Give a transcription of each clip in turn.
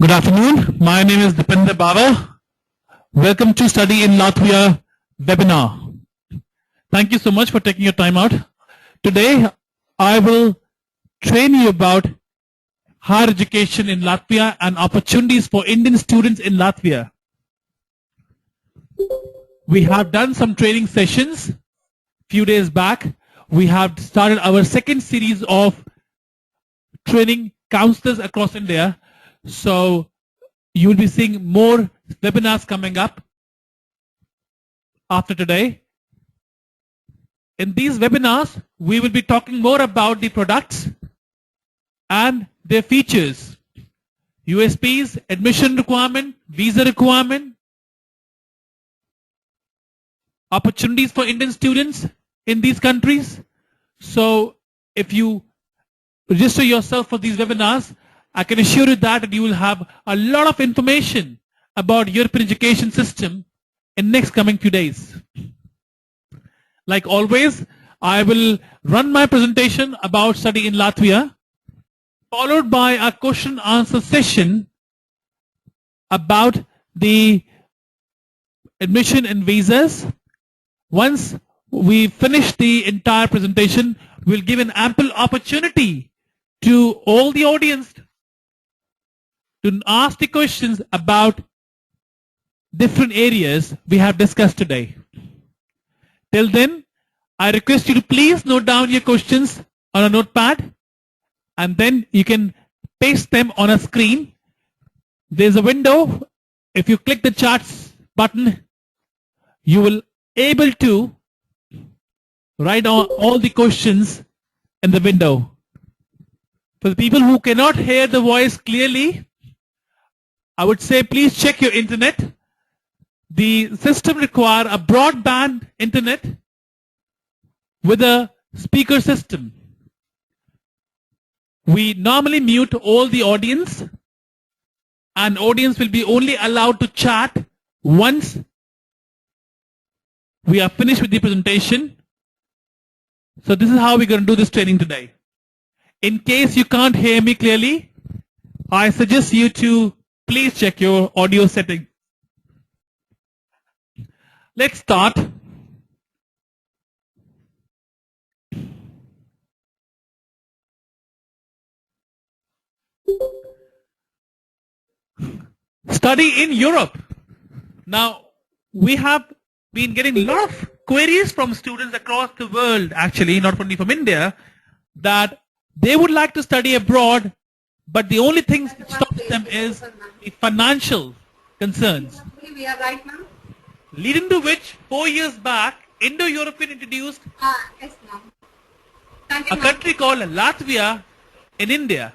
Good afternoon. My name is Dipender Bava. Welcome to Study in Latvia webinar. Thank you so much for taking your time out. Today, I will train you about higher education in Latvia and opportunities for Indian students in Latvia. We have done some training sessions a few days back. We have started our second series of training counselors across India. So you will be seeing more webinars coming up after today. In these webinars, we will be talking more about the products and their features, USPs, admission requirement, visa requirement, opportunities for Indian students in these countries. So if you register yourself for these webinars, I can assure you that you will have a lot of information about European education system in next coming few days. Like always, I will run my presentation about study in Latvia, followed by a question answer session about the admission and visas. Once we finish the entire presentation, we'll give an ample opportunity to all the audience to ask the questions about different areas we have discussed today. Till then, I request you to please note down your questions on a notepad, and then you can paste them on a screen. There's a window. If you click the charts button, you will able to write all the questions in the window. For the people who cannot hear the voice clearly, I would say please check your internet. The system requires a broadband internet with a speaker system. We normally mute all the audience, and audience will be only allowed to chat once we are finished with the presentation. So this is how we're going to do this training today. In case you can't hear me clearly, I suggest you to please check your audio setting. Let's start. Study in Europe. Now, we have been getting a lot of queries from students across the world, actually, not only from India, that they would like to study abroad, but the only thing that stops them is the financial concerns. We are right now. Leading to which, 4 years back, Indo-European introduced Yes, ma'am. a country called Latvia in India.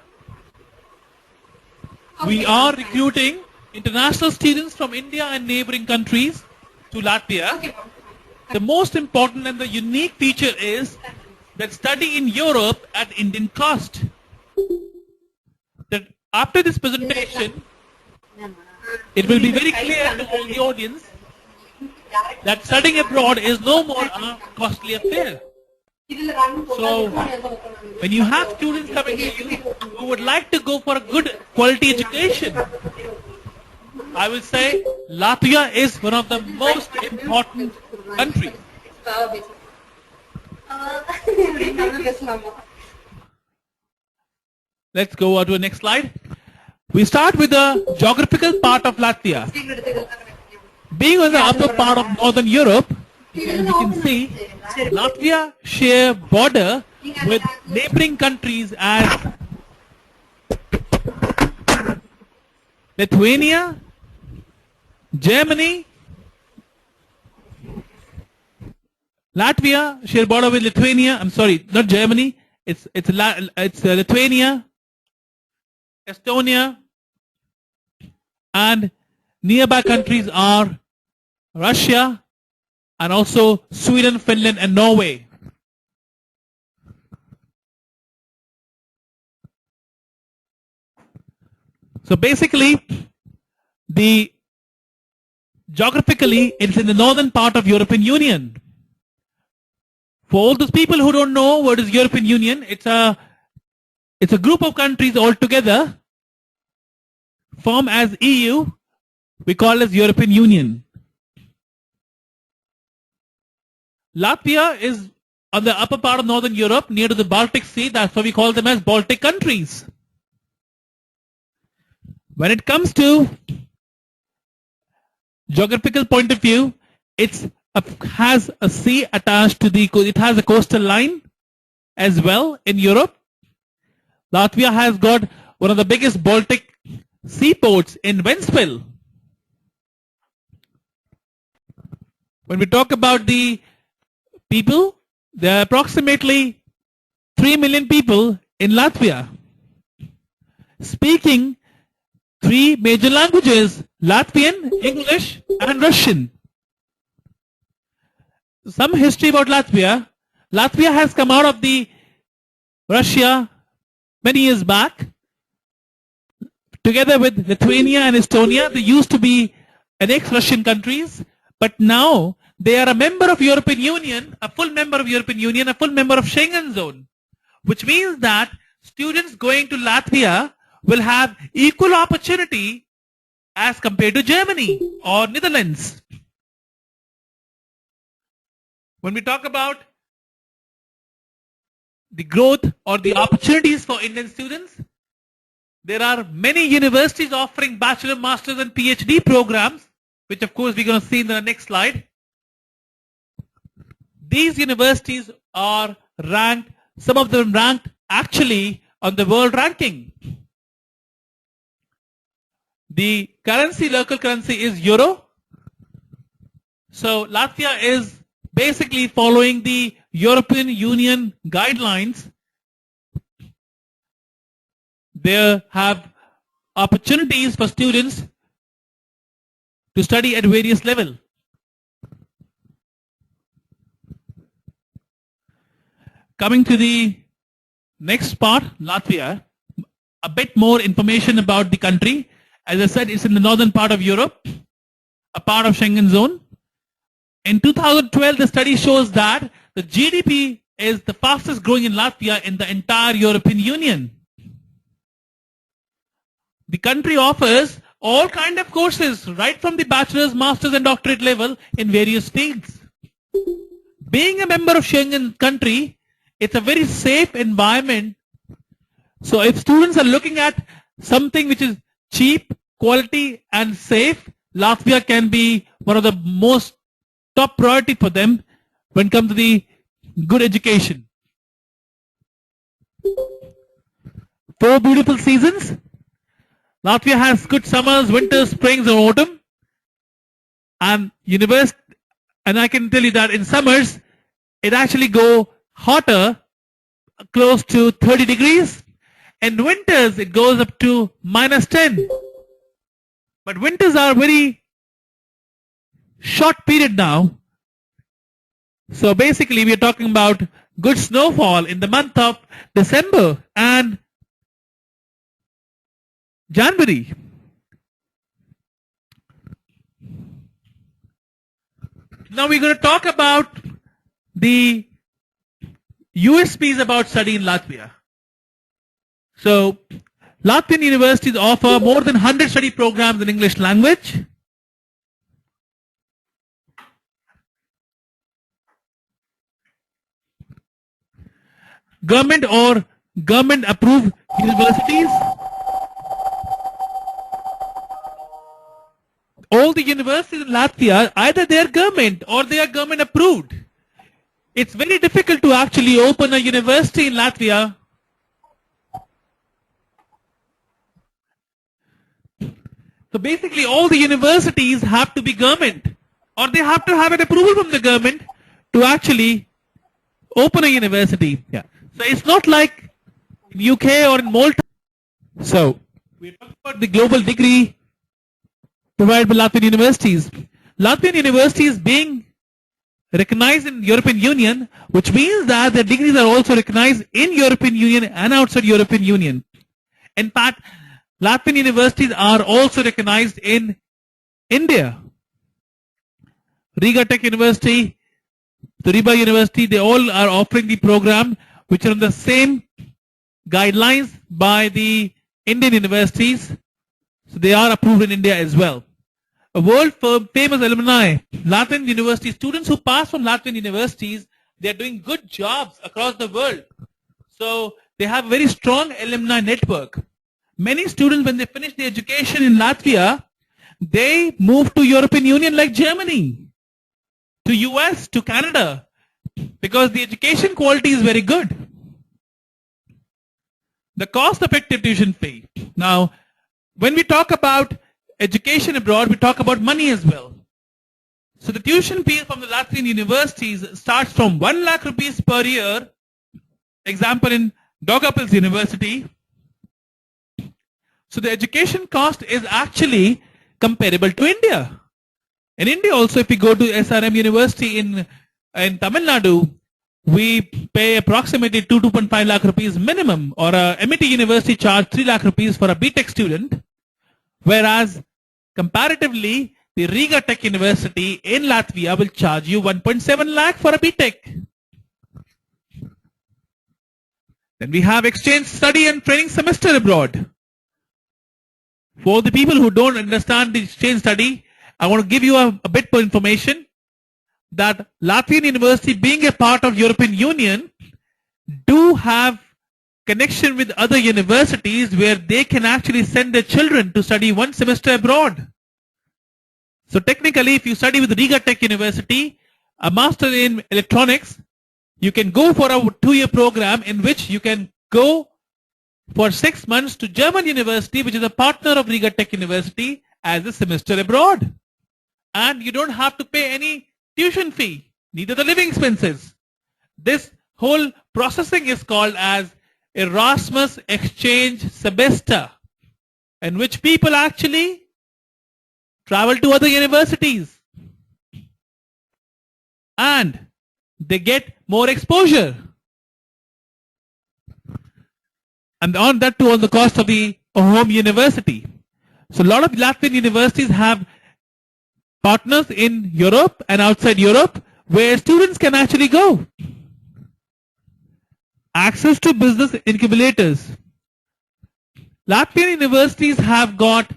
We are recruiting international students from India and neighboring countries to Latvia. The most important and the unique feature is that study in Europe at Indian cost. That after this presentation, it will be very clear to all the audience that studying abroad is no more a costly affair. So, when you have students coming to you who would like to go for a good quality education, I will say Latvia is one of the most important countries. Let's go on to the next slide. We start with the geographical part of Latvia. Being on the upper part of Northern Europe, as you can see, Latvia share border with neighboring countries as Lithuania, Germany. Latvia share border with Lithuania. I'm sorry, not Germany. It's Lithuania, Estonia, and nearby countries are Russia and also Sweden, Finland, and Norway. So basically, geographically, it's in the northern part of European Union. For all those people who don't know what is European Union, it's a group of countries all together form as EU, we call as European Union. Latvia is on the upper part of Northern Europe, near to the Baltic Sea. That's why we call them as Baltic countries. When it comes to geographical point of view, it has a sea attached to it has a coastal line as well in Europe. Latvia has got one of the biggest Baltic seaports in Ventspils. When we talk about the people, there are approximately 3 million people in Latvia speaking 3 major languages: Latvian, English, and Russian. Some history about Latvia. Latvia has come out of the Russia many years back. Together with Lithuania and Estonia, they used to be an ex-Russian countries, but now they are a member of European Union, a full member of European Union, a full member of Schengen zone, which means that students going to Latvia will have equal opportunity as compared to Germany or Netherlands. When we talk about the growth or the opportunities for Indian students, there are many universities offering bachelor, master's and PhD programs, which of course we're going to see in the next slide. These universities are ranked, some of them ranked actually on the world ranking. The currency, local currency is euro. So Latvia is basically following the European Union guidelines. They have opportunities for students to study at various levels. Coming to the next part, Latvia, a bit more information about the country. As I said, it's in the northern part of Europe, a part of Schengen zone. In 2012, the study shows that the GDP is the fastest growing in Latvia in the entire European Union. The country offers all kind of courses, right from the bachelor's, master's and doctorate level in various fields. Being a member of Schengen country, it's a very safe environment. So if students are looking at something which is cheap, quality and safe, Latvia can be one of the most top priority for them when it comes to the good education. 4 beautiful seasons. Latvia has good summers, winters, springs and autumn. And I can tell you that in summers, it actually go hotter, close to 30 degrees. In winters, it goes up to -10. But winters are very short period now. So basically, we are talking about good snowfall in the month of December and January. Now we're going to talk about the USPs about study in Latvia. So Latvian universities offer more than 100 study programs in English language. Government or government approved universities. All the universities in Latvia, either they are government or they are government approved. It's very difficult to actually open a university in Latvia. So basically all the universities have to be government, or they have to have an approval from the government to actually open a university. Yeah. So it's not like in UK or in Malta. So we're talking about the global degree provided by Latvian universities. Latvian universities being recognized in European Union, which means that their degrees are also recognized in European Union and outside European Union. In fact, Latvian universities are also recognized in India. Riga Tech University, Riba University, they all are offering the program which are on the same guidelines by the Indian universities. So they are approved in India as well. A world famous alumni, Latvian university students who pass from Latvian universities, they are doing good jobs across the world. So they have a very strong alumni network. Many students, when they finish their education in Latvia, they move to European Union like Germany, to US, to Canada, because the education quality is very good. The cost-effective tuition fee. Now, when we talk about education abroad, we talk about money as well. So the tuition fee from the Latvian universities starts from 1 lakh rupees per year. Example in Daugavpils University. So the education cost is actually comparable to India. In India also, if we go to SRM University in Tamil Nadu, we pay approximately 2.5 lakh rupees minimum, or a MIT University charge 3 lakh rupees for a BTech student, whereas comparatively, the Riga Tech University in Latvia will charge you 1.7 lakh for a BTech. Then we have exchange study and training semester abroad. For the people who don't understand the exchange study, I want to give you a bit more information that Latvian University, being a part of European Union, do have connection with other universities where they can actually send their children to study 1 semester abroad. So technically, if you study with Riga Tech University, a master in electronics, you can go for a 2-year program in which you can go for 6 months to German University, which is a partner of Riga Tech University, as a semester abroad. And you don't have to pay any tuition fee, neither the living expenses. This whole processing is called as Erasmus Exchange Semester, in which people actually travel to other universities and they get more exposure. And on that too, on the cost of the home university. So a lot of Latvian universities have partners in Europe and outside Europe where students can actually go. Access to business incubators. Latvian universities have got a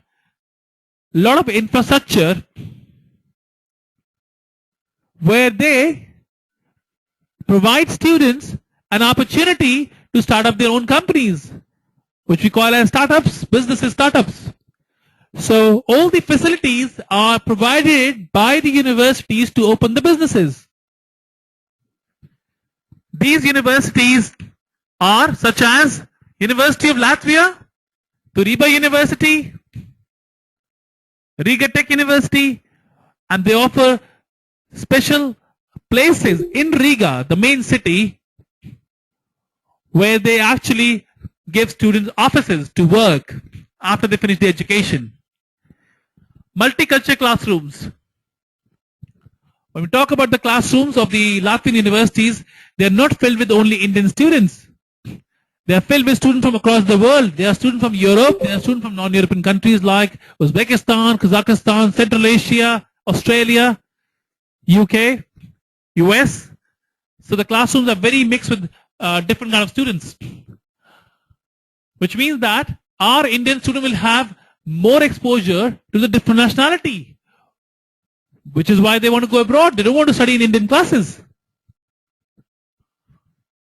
lot of infrastructure where they provide students an opportunity to start up their own companies, which we call as startups, businesses startups. So all the facilities are provided by the universities to open the businesses. These universities are such as University of Latvia, Turiba University, Riga Tech University, and they offer special places in Riga, the main city, where they actually give students offices to work after they finish their education. Multicultural classrooms. When we talk about the classrooms of the Latvian universities, they are not filled with only Indian students. They are filled with students from across the world. They are students from Europe. They are students from non-European countries like Uzbekistan, Kazakhstan, Central Asia, Australia, UK, US. So the classrooms are very mixed with different kind of students, which means that our Indian student will have more exposure to the different nationality, which is why they want to go abroad. They don't want to study in Indian classes.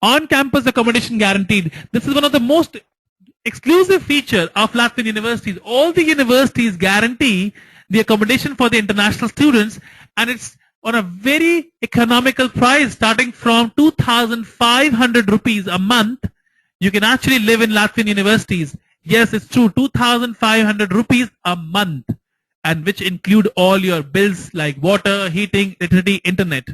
On-campus accommodation guaranteed. This is one of the most exclusive feature of Latvian universities. All the universities guarantee the accommodation for the international students, and it's on a very economical price, starting from 2,500 rupees a month. You can actually live in Latvian universities. Yes, it's true, 2,500 rupees a month, and which include all your bills like water, heating, electricity, internet.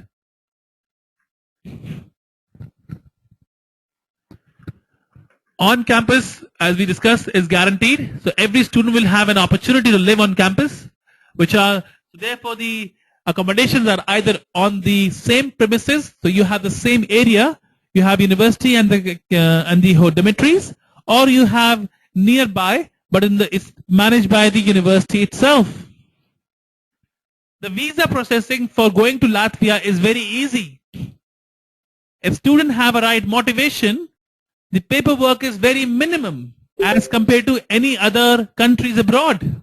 On campus, as we discussed, is guaranteed. So every student will have an opportunity to live on campus, which are, therefore the accommodations are either on the same premises, so you have the same area, you have university and the dormitories, or you have nearby, but it's managed by the university itself. The visa processing for going to Latvia is very easy. If students have a right motivation, the paperwork is very minimum as compared to any other countries abroad.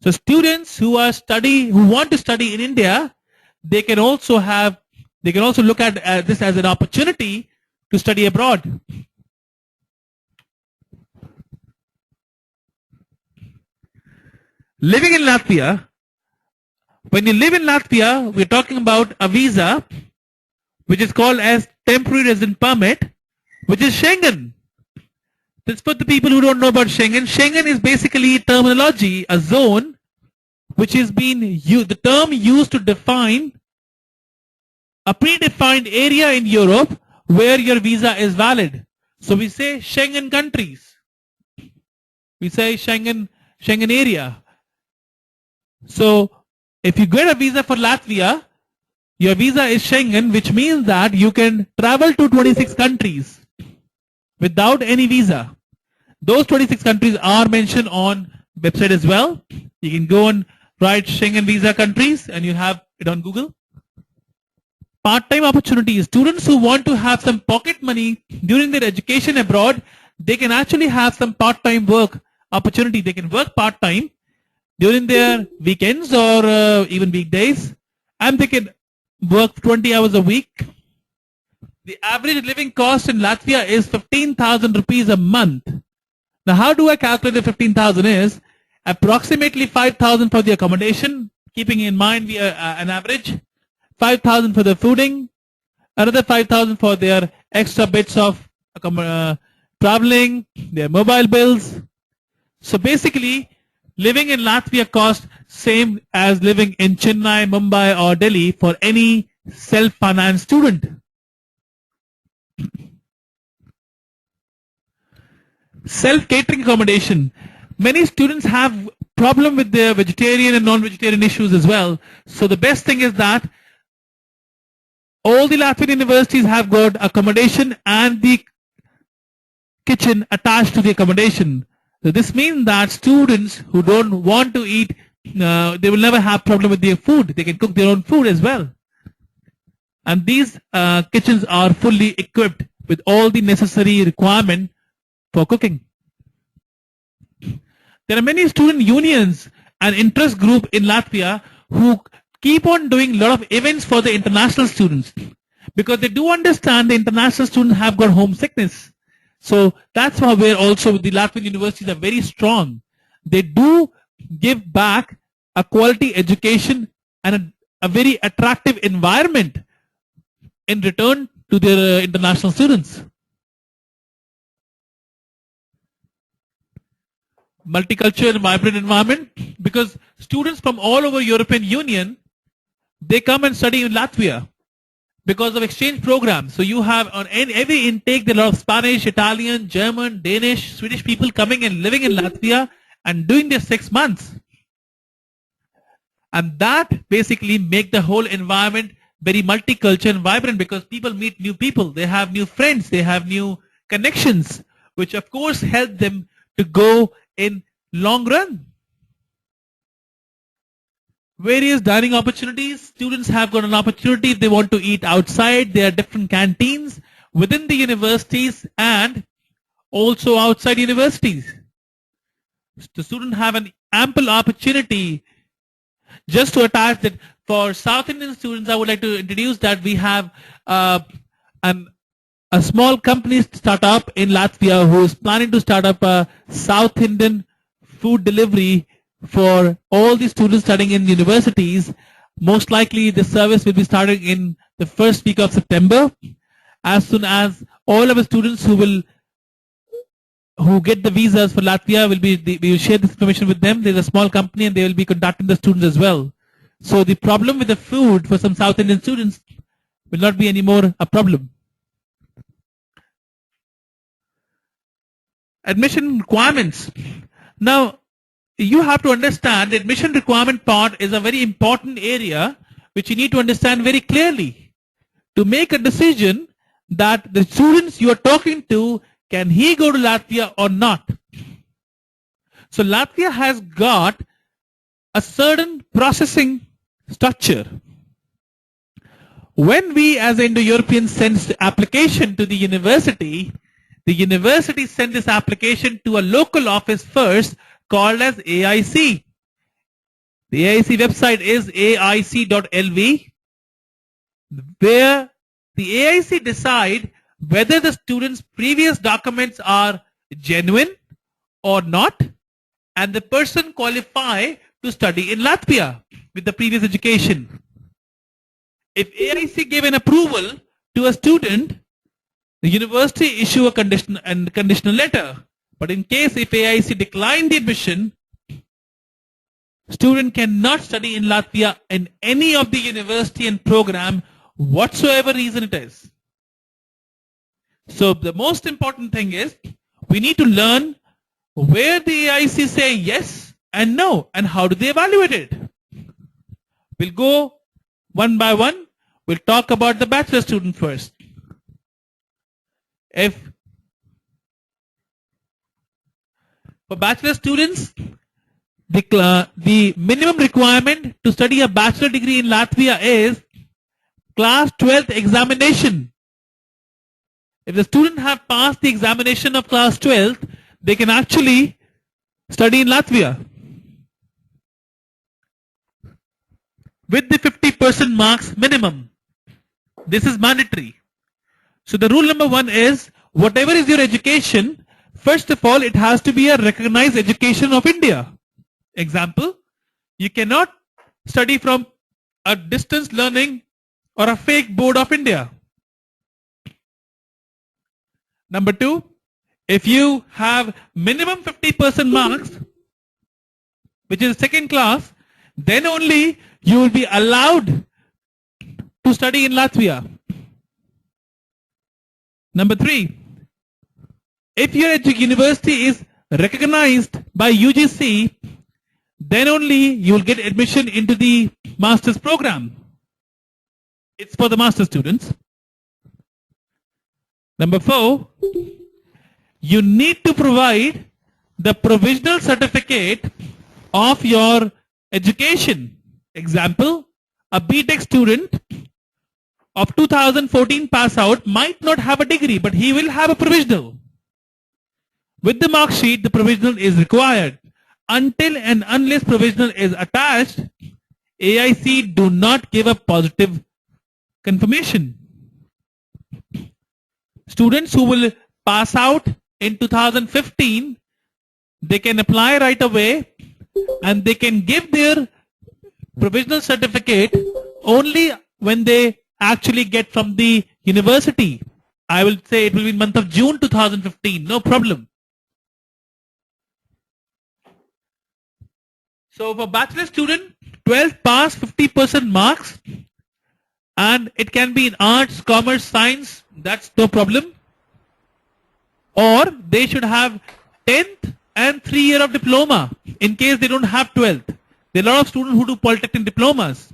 So students who want to study in India, they can also look at this as an opportunity to study abroad. Living in Latvia, when you live in Latvia, we're talking about a visa, which is called as temporary resident permit, which is Schengen. This for the people who don't know about Schengen. Schengen is basically terminology, a zone which is the term used to define a predefined area in Europe where your visa is valid. So we say Schengen countries. We say Schengen area. So if you get a visa for Latvia, your visa is Schengen, which means that you can travel to 26 countries without any visa. Those 26 countries are mentioned on website as well. You can go and write Schengen visa countries and you have it on Google. Part-time opportunities. Students who want to have some pocket money during their education abroad, they can actually have some part-time work opportunity. They can work part-time during their weekends or even weekdays, and they can work 20 hours a week. The average living cost in Latvia is 15,000 rupees a month. Now, how do I calculate the 15,000 is approximately 5,000 for the accommodation, keeping in mind an average, 5,000 for the fooding, another 5,000 for their extra bits of traveling, their mobile bills. So basically, living in Latvia costs same as living in Chennai, Mumbai or Delhi for any self-financed student. Self-catering accommodation. Many students have problem with their vegetarian and non-vegetarian issues as well. So the best thing is that all the Latvian universities have got accommodation and the kitchen attached to the accommodation. So this means that students who don't want to eat, they will never have problem with their food. They can cook their own food as well. And these kitchens are fully equipped with all the necessary requirement for cooking. There are many student unions and interest group in Latvia who keep on doing a lot of events for the international students because they do understand the international students have got homesickness. So that's why where also the Latvian universities are very strong. They do give back a quality education and a very attractive environment in return to their international students. Multicultural and vibrant environment, because students from all over European Union, they come and study in Latvia because of exchange programs. So you have on every intake there are a lot of Spanish, Italian, German, Danish, Swedish people coming and living in Latvia and doing their 6 months. And that basically make the whole environment very multicultural and vibrant because people meet new people, they have new friends, they have new connections, which of course help them to go in long run. Various dining opportunities. Students have got an opportunity if they want to eat outside. There are different canteens within the universities and also outside universities. The students have an ample opportunity. Just to attach that for South Indian students, I would like to introduce that we have a small company startup in Latvia who is planning to start up a South Indian food delivery for all the students studying in universities. Most likely the service will be starting in the first week of September. As soon as all our students who get the visas for Latvia we will share this information with them. There's a small company and they will be contacting the students as well. So the problem with the food for some South Indian students will not be anymore a problem. Admission requirements. Now, you have to understand the admission requirement part is a very important area which you need to understand very clearly to make a decision that the students you are talking to, can he go to Latvia or not? So Latvia has got a certain processing structure. When we as Indo-Europeans send the application to the university sends this application to a local office first called as AIC, The AIC website is aic.lv, where the AIC decide whether the student's previous documents are genuine or not, and the person qualify to study in Latvia with the previous education. If AIC gave an approval to a student, the university issue a conditional letter. But in case if AIC declined the admission, student cannot study in Latvia in any of the university and program, whatsoever reason it is. So the most important thing is we need to learn where the AIC say yes and no, and how do they evaluate it. We'll go one by one. We'll talk about the bachelor student first. For bachelor students, the minimum requirement to study a bachelor degree in Latvia is class 12th examination. If the student have passed the examination of class 12th, they can actually study in Latvia with the 50% marks minimum. This is mandatory. So the rule number one is, whatever is your education, first of all, it has to be a recognized education of India. Example, you cannot study from a distance learning or a fake board of India. Number two, if you have minimum 50% marks, which is second class, then only you will be allowed to study in Latvia. Number three, if your university is recognized by UGC, then only you will get admission into the master's program. It's for the master students. Number four, you need to provide the provisional certificate of your education. Example, a BTech student of 2014 pass out might not have a degree, but he will have a provisional. With the mark sheet, the provisional is required. Until and unless provisional is attached, AIC do not give a positive confirmation. Students who will pass out in 2015, they can apply right away and they can give their provisional certificate only when they actually get from the university. I will say it will be in month of June 2015, no problem. So for bachelor student, 12th pass 50% marks, and it can be in arts, commerce, science, that's no problem. Or they should have 10th and 3 year of diploma in case they don't have 12th. There are a lot of students who do polytechnic diplomas.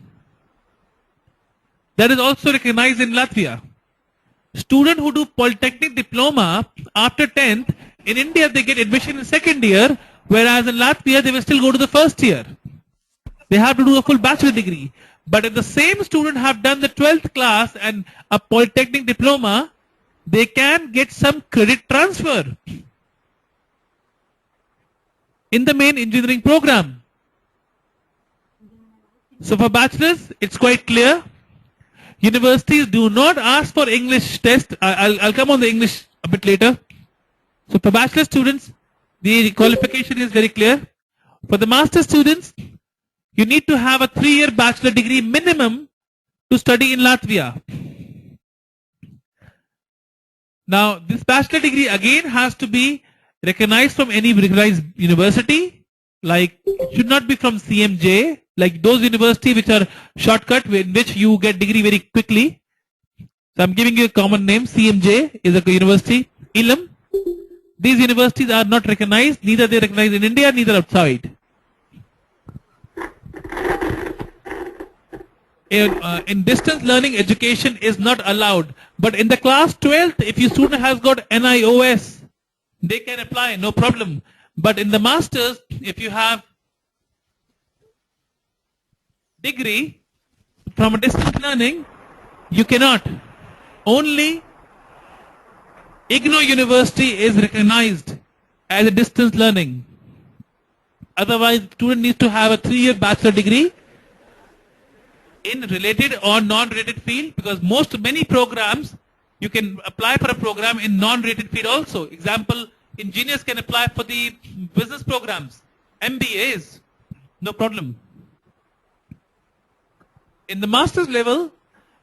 That is also recognized in Latvia. Students who do polytechnic diploma after 10th, in India they get admission in second year, whereas in Latvia they will still go to the first year. They have to do a full bachelor degree. But if the same student have done the 12th class and a polytechnic diploma, they can get some credit transfer in the main engineering program. So for bachelors, it's quite clear. Universities do not ask for English test. I'll come on the English a bit later. So for bachelor students, the qualification is very clear. For the master students, you need to have a 3-year bachelor degree minimum to study in Latvia. Now, this bachelor degree again has to be recognized from any recognized university. Like, it should not be from CMJ, like those universities which are shortcut in which you get degree very quickly. So I'm giving you a common name. CMJ is a university. Ilam. These universities are not recognized, neither they recognized in India, neither outside. In distance learning, education is not allowed. But in the class 12th, if your student has got NIOS, they can apply, no problem. But in the masters, if you have degree from a distance learning, you cannot. Only IGNOU University is recognized as a distance learning. Otherwise, student needs to have a 3-year bachelor degree in related or non-related field, because many programs you can apply for a program in non-related field also. Example, engineers can apply for the business programs, MBAs, no problem. In the master's level,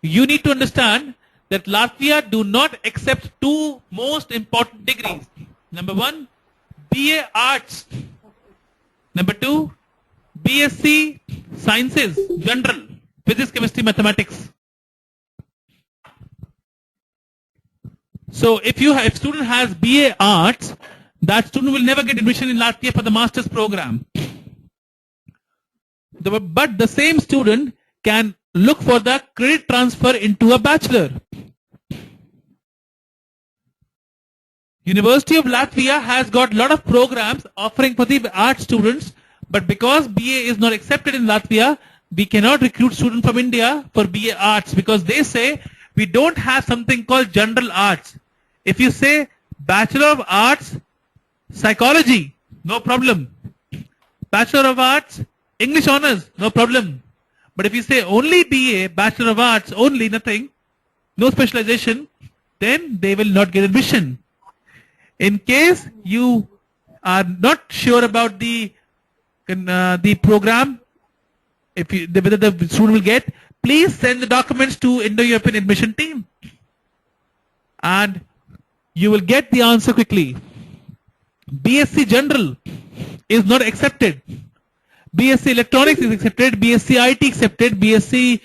you need to understand that Latvia do not accept two most important degrees. Number one, BA Arts. Number two, BSc Sciences, General, Physics, Chemistry, Mathematics. So if student has BA Arts, that student will never get admission in Latvia for the master's program. But the same student can look for the credit transfer into a bachelor. University of Latvia has got a lot of programs offering for the art students, but because BA is not accepted in Latvia, we cannot recruit students from India for BA Arts, because they say we don't have something called general arts. If you say Bachelor of Arts, Psychology, no problem. Bachelor of Arts, English Honors, no problem. But if you say only BA, Bachelor of Arts, only, nothing, no specialization, then they will not get admission. In case you are not sure about the program, whether the student will get, please send the documents to Indo-European admission team, and you will get the answer quickly. BSc General is not accepted. BSc Electronics is accepted, BSc IT accepted, BSc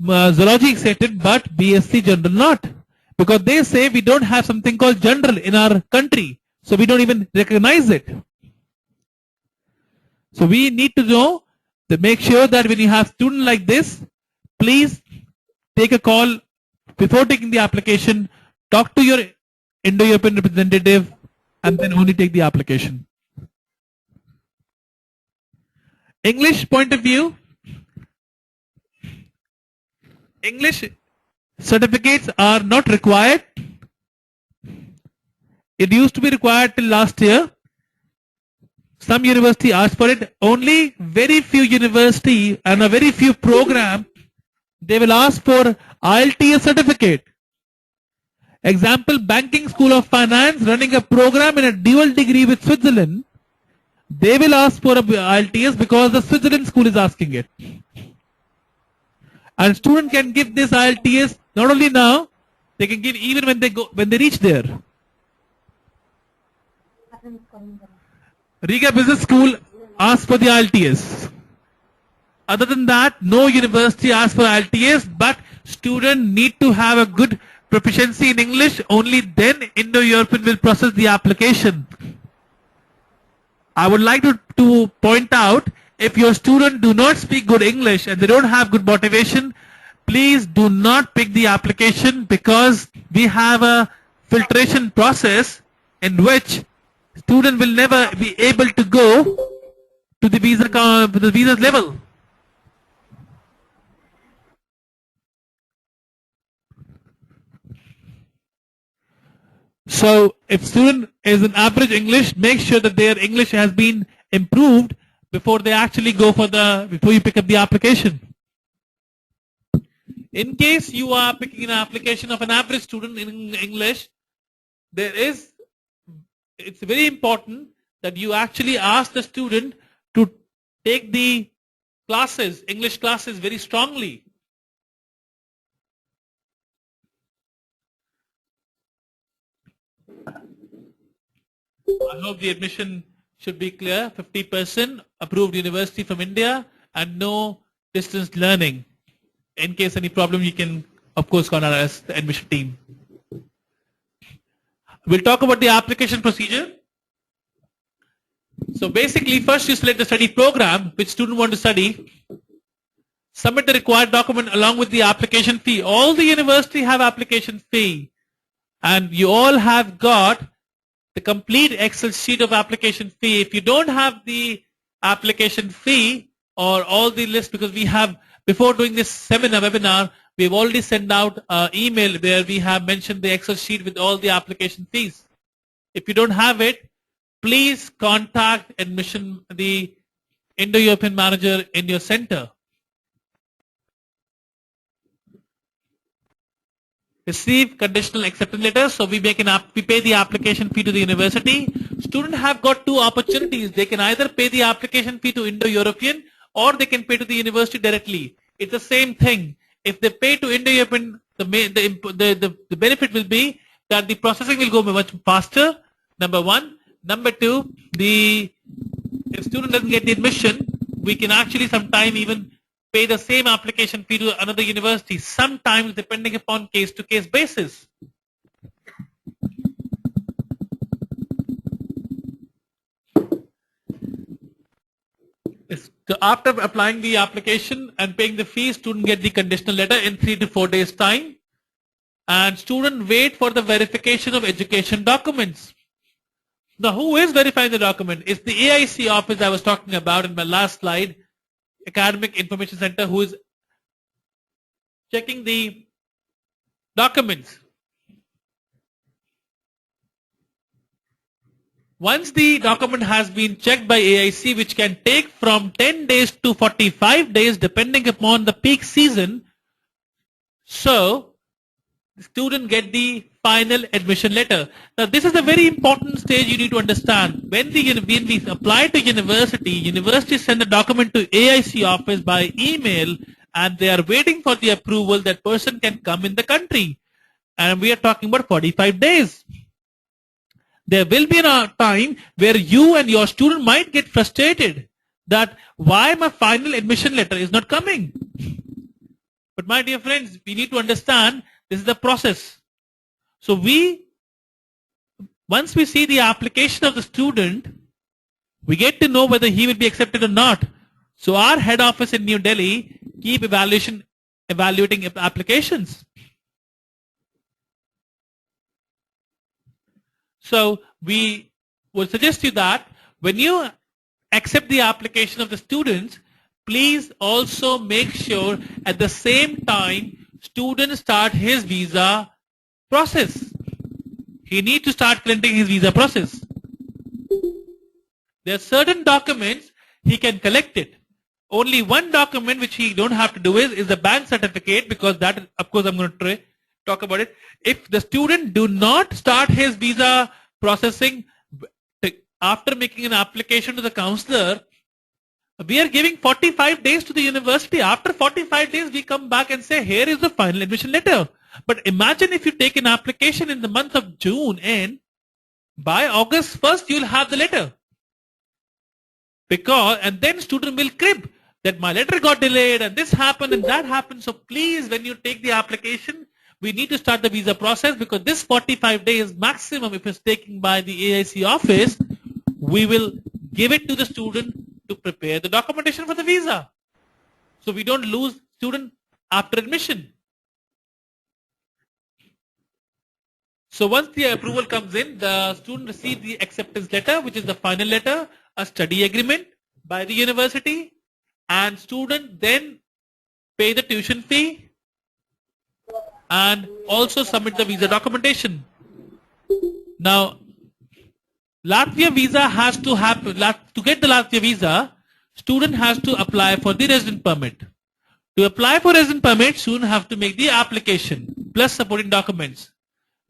Zoology accepted, but BSc General not. Because they say we don't have something called general in our country, so we don't even recognize it. So we need to know, to make sure that when you have student like this, please take a call before taking the application, talk to your Indo-European representative, and then only take the application. English point of view, English certificates are not required. It used to be required till last year. Some university asked for it. Only very few university and a very few program, they will ask for IELTS certificate. Example, Banking School of Finance running a program in a dual degree with Switzerland. They will ask for a IELTS because the Switzerland school is asking it. And student can give this IELTS not only now, they can give even when they reach there. Riga Business School asks for the IELTS. Other than that, no university asks for IELTS, but student need to have a good proficiency in English. Only then Indo-European will process the application. I would like to point out, if your student do not speak good English and they don't have good motivation, please do not pick the application, because we have a filtration process in which student will never be able to go to the visa level. So if student is an average English, make sure that their English has been improved before they actually go before you pick up the application. In case you are picking an application of an average student in English, it's very important that you actually ask the student to take the classes, English classes, very strongly. I hope the admission should be clear. 50% approved university from India and no distance learning. In case any problem, you can, of course, contact us, the admission team. We'll talk about the application procedure. So basically, first you select the study program which student want to study. Submit the required document along with the application fee. All the university have application fee, and you all have got the complete Excel sheet of application fee. If you don't have the application fee or all the list, because we have, before doing this webinar, we've already sent out an email where we have mentioned the Excel sheet with all the application fees. If you don't have it, please contact the Indo-European manager in your center. Receive conditional acceptance letter. So we pay the application fee to the university. Students have got two opportunities. They can either pay the application fee to Indo-European or they can pay to the university directly. It's the same thing. If they pay to Indo-European, the benefit will be that the processing will go much faster. Number one. Number two, if student doesn't get the admission, we can actually sometime even pay the same application fee to another university, sometimes depending upon case-to-case basis. So after applying the application and paying the fee, student get the conditional letter in 3 to 4 days time, and student wait for the verification of education documents. Now, who is verifying the document? It's the AIC office I was talking about in my last slide, Academic Information Center, who is checking the documents. Once the document has been checked by AIC, which can take from 10 days to 45 days depending upon the peak season, so the student get the final admission letter. Now this is a very important stage you need to understand. When we apply to university send the document to AIC office by email and they are waiting for the approval that person can come in the country. And we are talking about 45 days. There will be a time where you and your student might get frustrated that why my final admission letter is not coming. But my dear friends, we need to understand this is the process. So once we see the application of the student, we get to know whether he will be accepted or not. So our head office in New Delhi keep evaluating applications. So we would suggest you that when you accept the application of the students, please also make sure at the same time student start his visa process. He needs to start collecting his visa process. There are certain documents he can collect it. Only one document which he don't have to do is the bank certificate, because that, of course, I'm going to talk about it. If the student do not start his visa processing after making an application to the counselor, we are giving 45 days to the university. After 45 days, we come back and say, here is the final admission letter. But imagine if you take an application in the month of June and by August 1st, you'll have the letter. And then student will crib that my letter got delayed and this happened and that happened. So please, when you take the application, we need to start the visa process, because this 45 days maximum, if it's taken by the AIC office, we will give it to the student to prepare the documentation for the visa. So we don't lose student after admission. So once the approval comes in, the student receives the acceptance letter, which is the final letter, a study agreement by the university, and student then pay the tuition fee and also submit the visa documentation. Now, Latvia visa has to happen. To get the Latvia visa, student has to apply for the resident permit. To apply for resident permit, student have to make the application plus supporting documents.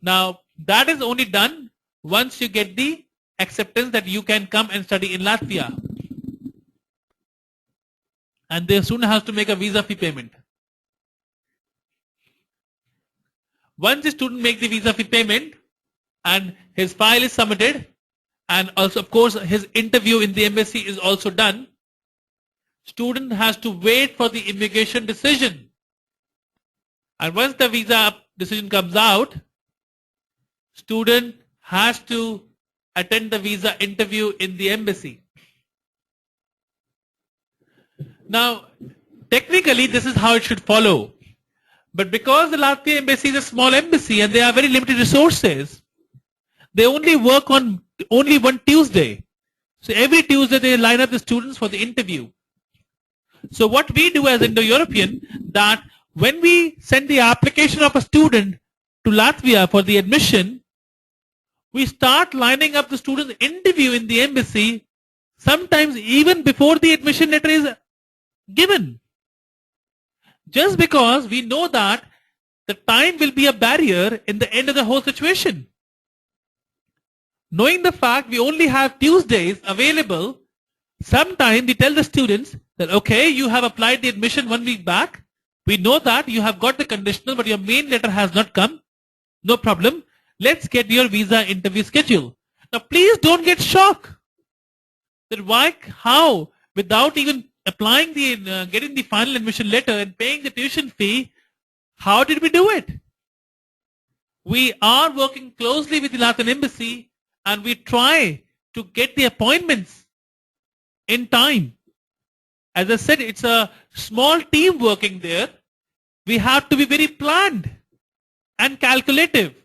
Now, that is only done once you get the acceptance that you can come and study in Latvia. And the student has to make a visa fee payment. Once the student makes the visa fee payment and his file is submitted, and also, of course, his interview in the embassy is also done, student has to wait for the immigration decision. And once the visa decision comes out, student has to attend the visa interview in the embassy. Now, technically, this is how it should follow. But because the Latvia embassy is a small embassy and they have very limited resources, they only work on only one Tuesday. So every Tuesday they line up the students for the interview. So what we do as Indo-European, that when we send the application of a student to Latvia for the admission, we start lining up the student's interview in the embassy sometimes even before the admission letter is given. Just because we know that the time will be a barrier in the end of the whole situation. Knowing the fact we only have Tuesdays available, sometimes we tell the students that, okay, you have applied the admission 1 week back. We know that you have got the conditional, but your main letter has not come. No problem. Let's get your visa interview schedule. Now, please don't get shocked. That why, how, without even applying the, getting the final admission letter and paying the tuition fee, how did we do it? We are working closely with the Latvian embassy and we try to get the appointments in time. As I said, it's a small team working there. We have to be very planned and calculative.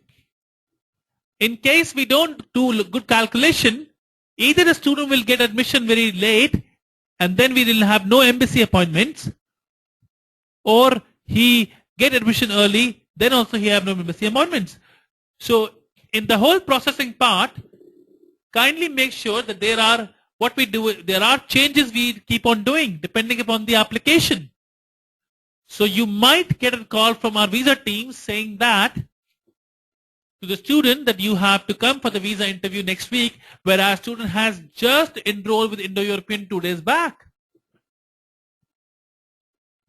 In case we don't do good calculation, either the student will get admission very late and then we will have no embassy appointments, or he get admission early, then also he have no embassy appointments. So in the whole processing part, kindly make sure that there are changes we keep on doing depending upon the application. So you might get a call from our visa team saying that to the student that you have to come for the visa interview next week, whereas student has just enrolled with Indo-European 2 days back.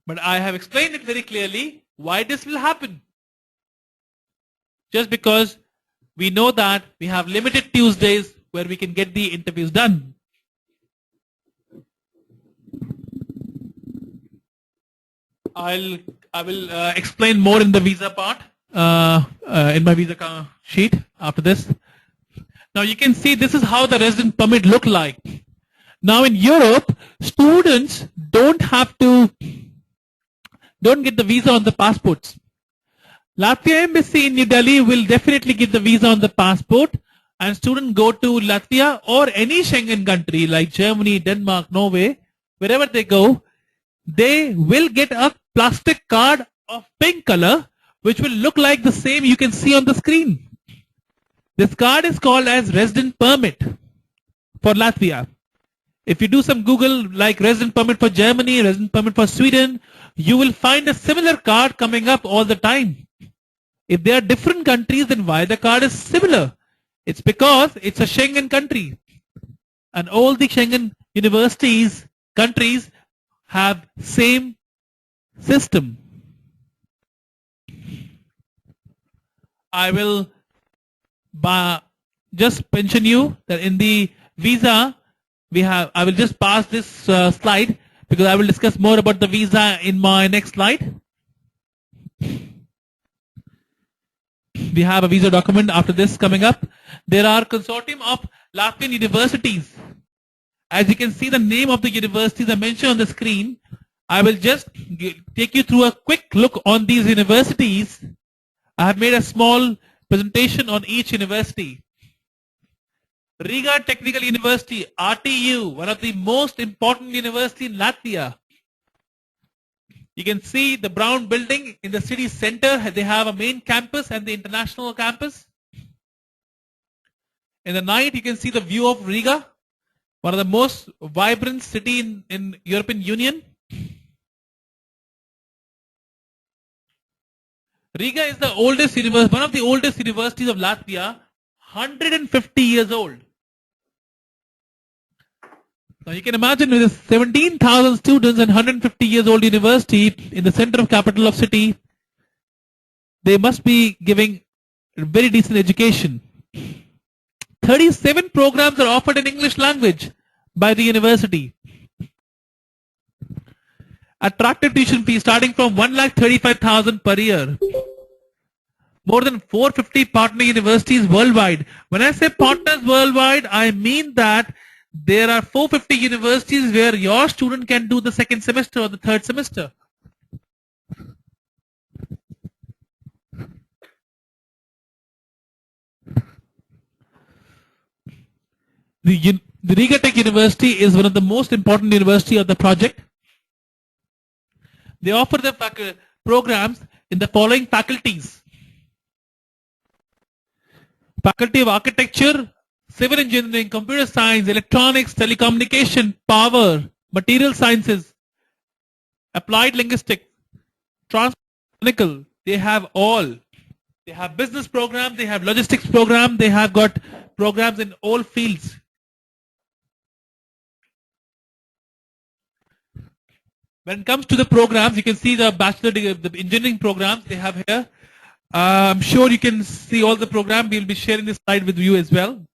But I have explained it very clearly why this will happen. Just because we know that we have limited Tuesdays where we can get the interviews done. I will explain more in the visa part, in my visa sheet after this. Now you can see this is how the resident permit look like. Now in Europe, students don't get the visa on the passports. Latvia embassy in New Delhi will definitely give the visa on the passport, and students go to Latvia or any Schengen country like Germany, Denmark, Norway, wherever they go, they will get a plastic card of pink color, which will look like the same you can see on the screen. This card is called as resident permit for Latvia. If you do some Google like resident permit for Germany, resident permit for Sweden, you will find a similar card coming up all the time. If they are different countries, then why the card is similar? It's because it's a Schengen country. And all the Schengen universities, countries have same system. I will just mention you that in the visa, I will just pass this slide because I will discuss more about the visa in my next slide. We have a visa document after this coming up. There are consortium of Latvian universities. As you can see the name of the universities are mentioned on the screen. I will just take you through a quick look on these universities. I have made a small presentation on each university. Riga Technical University, RTU, one of the most important university in Latvia. You can see the brown building in the city center. They have a main campus and the international campus. In the night, you can see the view of Riga, one of the most vibrant city in European Union. Riga is the oldest university, one of the oldest universities of Latvia, 150 years old. Now you can imagine with 17,000 students and 150 years old university in the center of capital of city, they must be giving very decent education. 37 programs are offered in English language by the university. Attractive tuition fee starting from 1,35,000 per year. More than 450 partner universities worldwide. When I say partners worldwide, I mean that there are 450 universities where your student can do the second semester or the third semester. The Riga Tech University is one of the most important university of the project. They offer the programs in the following faculties. Faculty of Architecture, civil engineering, computer science, electronics, telecommunication, power, material sciences, applied linguistics, transcritical. They have all. They have business program, they have logistics program, they have got programs in all fields. When it comes to the programs, you can see the bachelor degree, the engineering programs they have here. I'm sure you can see all the program. We'll be sharing this slide with you as well.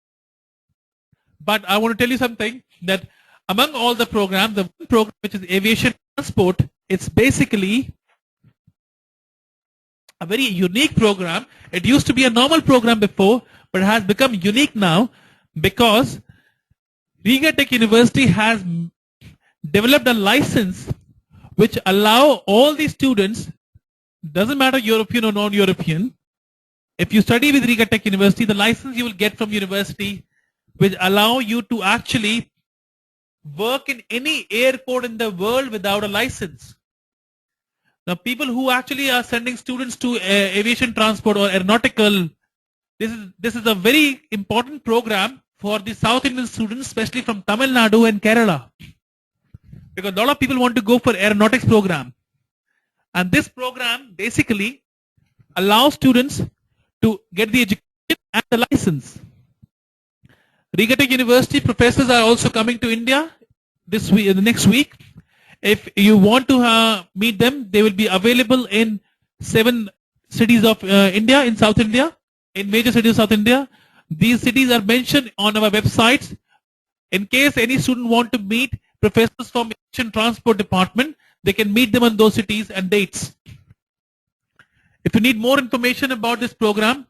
But I want to tell you something that among all the programs, the one program which is aviation transport, it's basically a very unique program. It used to be a normal program before, but it has become unique now because Riga Tech University has developed a license which allow all the students, doesn't matter European or non-European, if you study with Riga Tech University, the license you will get from university will allow you to actually work in any airport in the world without a license. Now, people who actually are sending students to aviation transport or aeronautical, this is a very important program for the South Indian students, especially from Tamil Nadu and Kerala, because a lot of people want to go for aeronautics program, and this program basically allows students to get the education and the license. Riga Tech University professors are also coming to India this week, the next week. If you want to meet them, they will be available in 7 cities of India, in South India, in major cities of South India. These cities are mentioned on our websites. In case any student want to meet professors from Aviation Transport Department, they can meet them on those cities and dates. If you need more information about this program,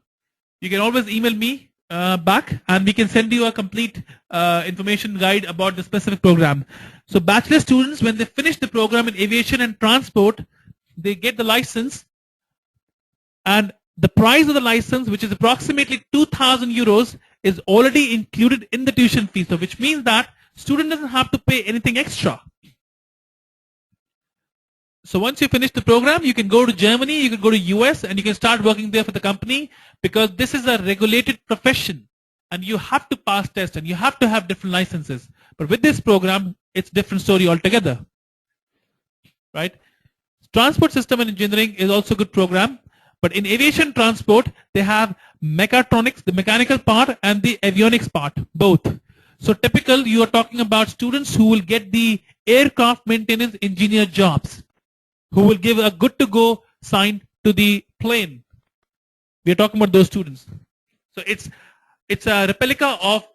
you can always email me back and we can send you a complete information guide about the specific program. So bachelor students, when they finish the program in aviation and transport, they get the license, and the price of the license, which is approximately 2,000 euros, is already included in the tuition fee. So which means that student doesn't have to pay anything extra. So once you finish the program, you can go to Germany, you can go to US, and you can start working there for the company, because this is a regulated profession and you have to pass tests and you have to have different licenses. But with this program, it's a different story altogether. Right? Transport system and engineering is also a good program, but in aviation transport, they have mechatronics, the mechanical part, and the avionics part, both. So typical, you are talking about students who will get the aircraft maintenance engineer jobs, who will give a good to go sign to the plane. We are talking about those students. So it's a replica of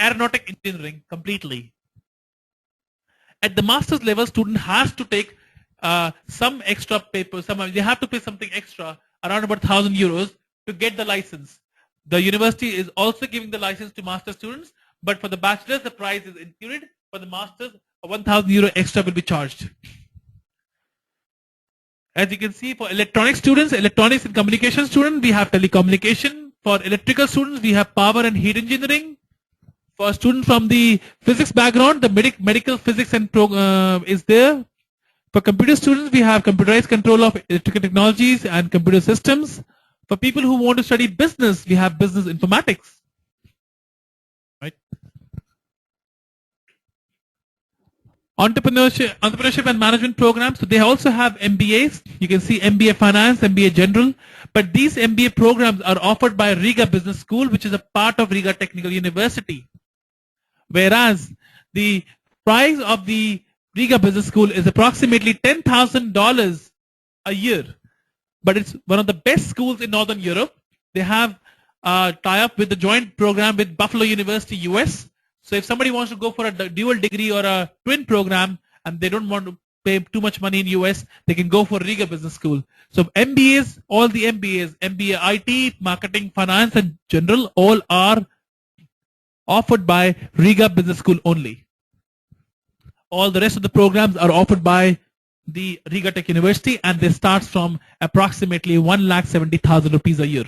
aeronautic engineering completely. At the master's level, student has to take some extra paper. They have to pay something extra, around about 1,000 euros, to get the license. The university is also giving the license to master students, but for the bachelors, the price is included. For the masters, 1,000 euro extra will be charged. As you can see, for electronic students, electronics and communication students, we have telecommunication. For electrical students, we have power and heat engineering. For students from the physics background, the medical physics and is there. For computer students, we have computerized control of electrical technologies and computer systems. For people who want to study business, we have business informatics. Right? Entrepreneurship and management programs. So they also have MBAs. You can see MBA Finance, MBA General. But these MBA programs are offered by Riga Business School, which is a part of Riga Technical University. Whereas the price of the Riga Business School is approximately $10,000 a year. But it's one of the best schools in Northern Europe. They have a tie-up with the joint program with Buffalo University, US. So if somebody wants to go for a dual degree or a twin program and they don't want to pay too much money in US, they can go for Riga Business School. So MBAs, all the MBAs, MBA IT, Marketing, Finance and General, all are offered by Riga Business School only. All the rest of the programs are offered by the Riga Tech University, and they start from approximately 1,70,000 rupees a year.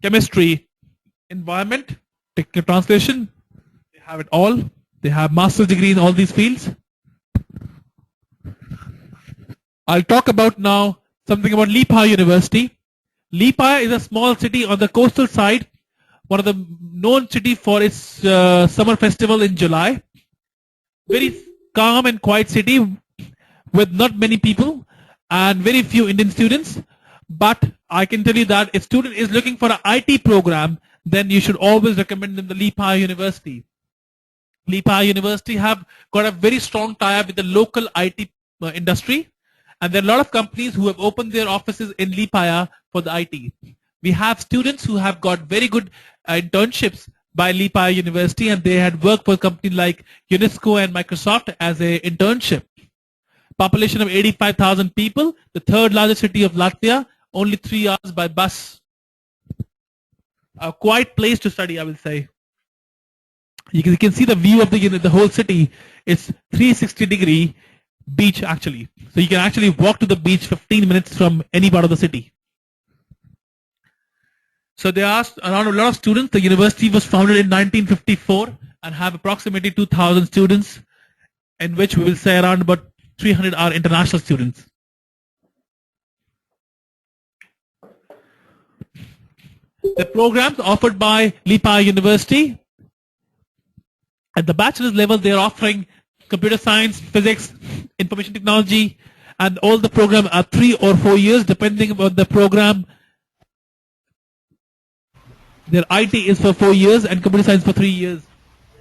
Chemistry, environment, technical translation, they have it all. They have master's degree in all these fields. I'll talk about now something about Liepāja University. Liepāja is a small city on the coastal side one of the known city for its summer festival in July. Very calm and quiet city with not many people and very few Indian students. But I can tell you that if student is looking for an IT program, then you should always recommend them the Lipa University. Lipa University have got a very strong tie-up with the local IT industry, and there are a lot of companies who have opened their offices in Lipaya for the IT. We have students who have got very good internships by Lipaya University, and they had worked for companies like UNESCO and Microsoft as an internship. Population of 85,000 people, the third largest city of Latvia, only 3 hours by bus. A quiet place to study, I will say. You can see the view of the whole city. It's 360-degree beach actually. So you can actually walk to the beach 15 minutes from any part of the city. So they asked around a lot of students. The university was founded in 1954 and have approximately 2,000 students, in which we will say around about 300 are international students. The programs offered by Lipa University, at the bachelor's level, they are offering computer science, physics, information technology, and all the programs are 3 or 4 years, depending on the program. Their IT is for 4 years and computer science for 3 years.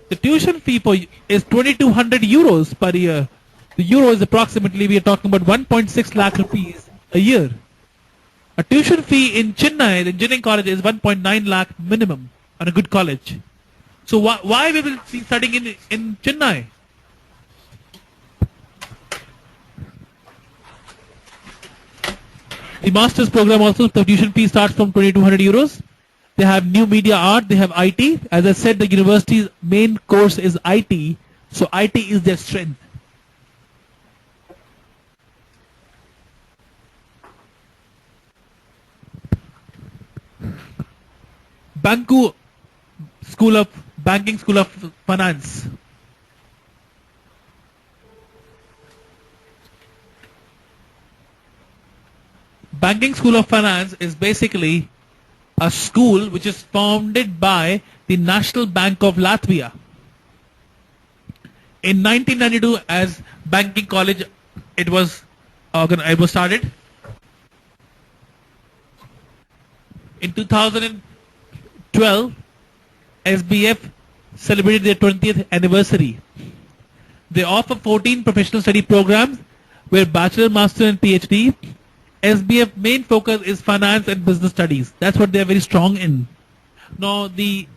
The tuition fee is 2,200 euros per year. The euro is approximately, we are talking about 1.6 lakh rupees a year. A tuition fee in Chennai, the engineering college, is 1.9 lakh minimum on a good college. So why we will be studying in Chennai? The master's program also, the tuition fee starts from 2,200 euros. They have new media art, they have IT. As I said, the university's main course is IT. So IT is their strength. Banking School of Finance. Banking School of Finance is basically a school which is founded by the National Bank of Latvia. In 1992, as banking college, it was started. In 2012, SBF celebrated their 20th anniversary. They offer 14 professional study programs where bachelor, master and PhD. SBF main focus is finance and business studies. That's what they are very strong in. Now the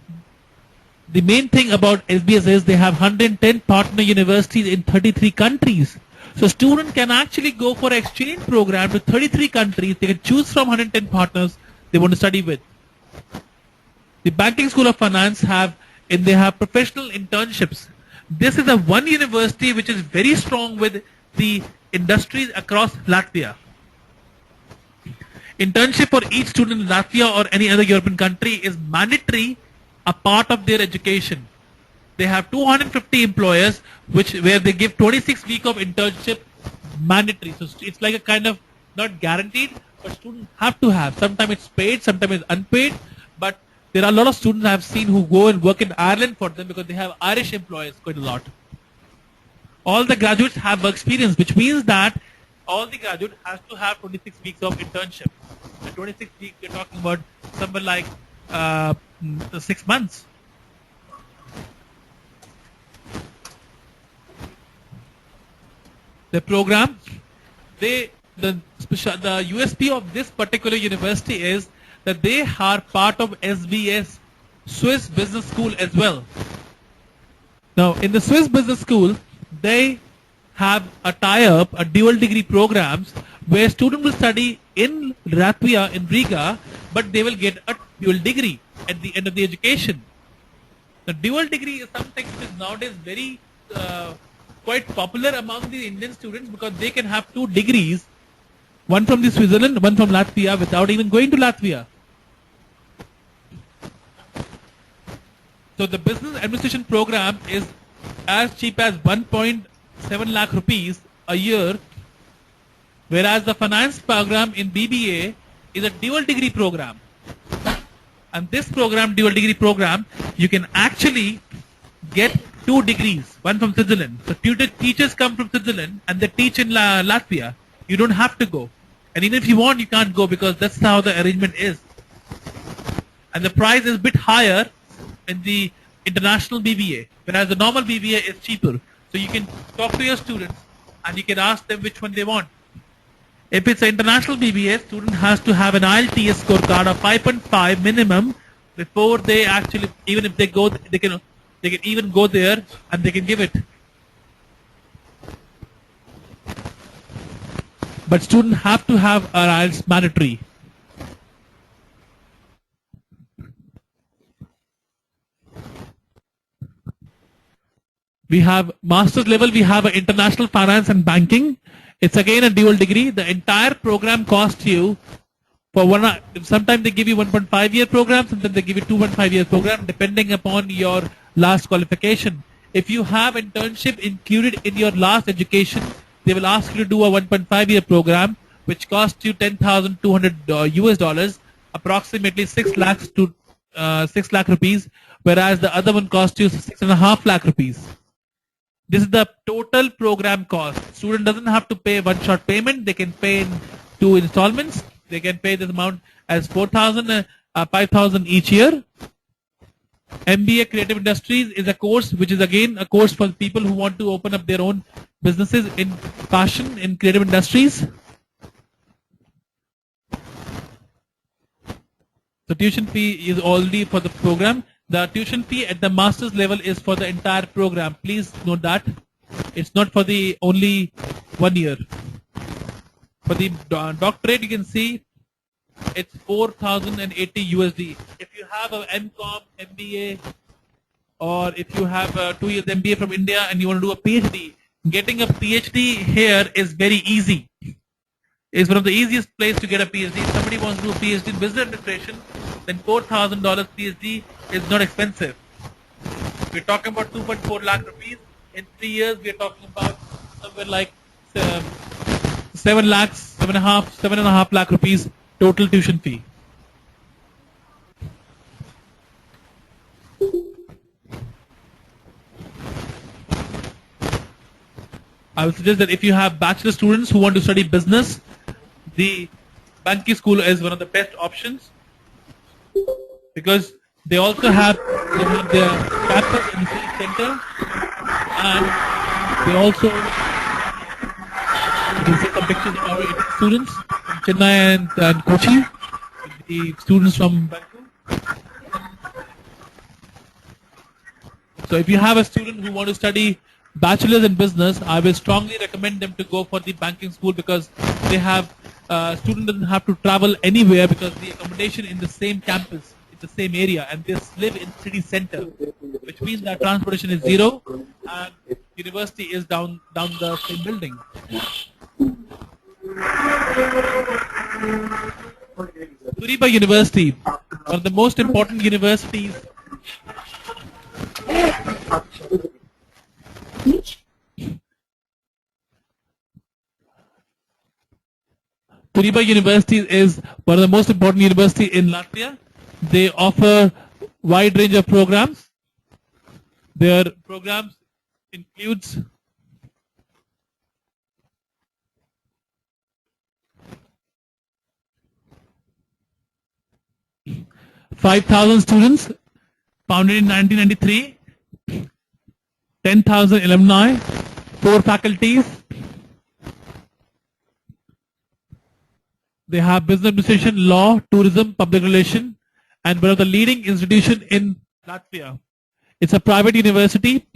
main thing about SBF is they have 110 partner universities in 33 countries. So student can actually go for an exchange program to 33 countries. They can choose from 110 partners they want to study with. The Banking School of Finance they have professional internships. This is the one university which is very strong with the industries across Latvia. Internship for each student in Latvia or any other European country is mandatory, a part of their education. They have 250 employers where they give 26 weeks of internship mandatory. So it's like a kind of not guaranteed, but students have to have. Sometimes it's paid, sometimes it's unpaid, but there are a lot of students I have seen who go and work in Ireland for them because they have Irish employers quite a lot. All the graduates have work experience, which means that all the graduate has to have 26 weeks of internship. And 26 weeks, we're talking about somewhere like 6 months. The program, the USP of this particular university is that they are part of SBS, Swiss Business School as well. Now, in the Swiss Business School, they have a tie-up, a dual degree programs where students will study in Latvia, in Riga, but they will get a dual degree at the end of the education. The dual degree is something which is nowadays very quite popular among the Indian students because they can have 2 degrees, one from the Switzerland, one from Latvia without even going to Latvia. So the business administration program is as cheap as 1.7 lakh rupees a year, whereas the finance program in BBA is a dual degree program. And this program, dual degree program, you can actually get 2 degrees, one from Switzerland. So teachers come from Switzerland and they teach in Latvia. You don't have to go. And even if you want, you can't go because that's how the arrangement is. And the price is a bit higher in the international BBA, whereas the normal BBA is cheaper. So you can talk to your students and you can ask them which one they want. If it's an international BBA, student has to have an IELTS scorecard of 5.5 minimum before they actually, even if they go, they can even go there and they can give it. But students have to have an IELTS mandatory. We have master's level, we have international finance and banking. It's again a dual degree. The entire program costs you for one. Sometimes they give you 1.5-year program, sometimes they give you 2.5-year program, depending upon your last qualification. If you have internship included in your last education, they will ask you to do a 1.5-year program, which costs you $10,200 US dollars, approximately 6 lakhs to 6 lakh rupees, whereas the other one costs you 6.5 lakh rupees. This is the total program cost. Student doesn't have to pay one-shot payment. They can pay in 2 installments. They can pay this amount as 4,000, 5,000 each year. MBA Creative Industries is a course which is again a course for people who want to open up their own businesses in fashion, in creative industries. So tuition fee is already for the program. The tuition fee at the master's level is for the entire program. Please note that. It's not for the only 1 year. For the doctorate, you can see it's 4,080 USD. If you have a MCOM, MBA, or if you have a 2 years MBA from India and you want to do a PhD, getting a PhD here is very easy. It's one of the easiest place to get a PhD. If somebody wants to do a PhD in business administration, then $4,000 PhD is not expensive. We're talking about 2.4 lakh rupees. In 3 years, we're talking about somewhere like 7 lakhs, 7.5 lakh rupees total tuition fee. I would suggest that if you have bachelor students who want to study business, the banking school is one of the best options because they also have their campus in the city center, and they also, you can see some pictures of our Indian students from Chennai and Kochi, the students from Bangalore. So if you have a student who want to study bachelor's in business, I will strongly recommend them to go for the banking school because they have student doesn't have to travel anywhere because the accommodation in the same campus, in the same area, and they live in city center, which means that transportation is zero and university is down the same building. Turiba University, one of the most important universities. Turiba University is one of the most important universities in Latvia. They offer wide range of programs. Their programs includes $5,000 students, founded in 1993, 10,000 alumni, 4 faculties. They have business administration, law, tourism, public relation, and one of the leading institutions in Latvia. It's a private university,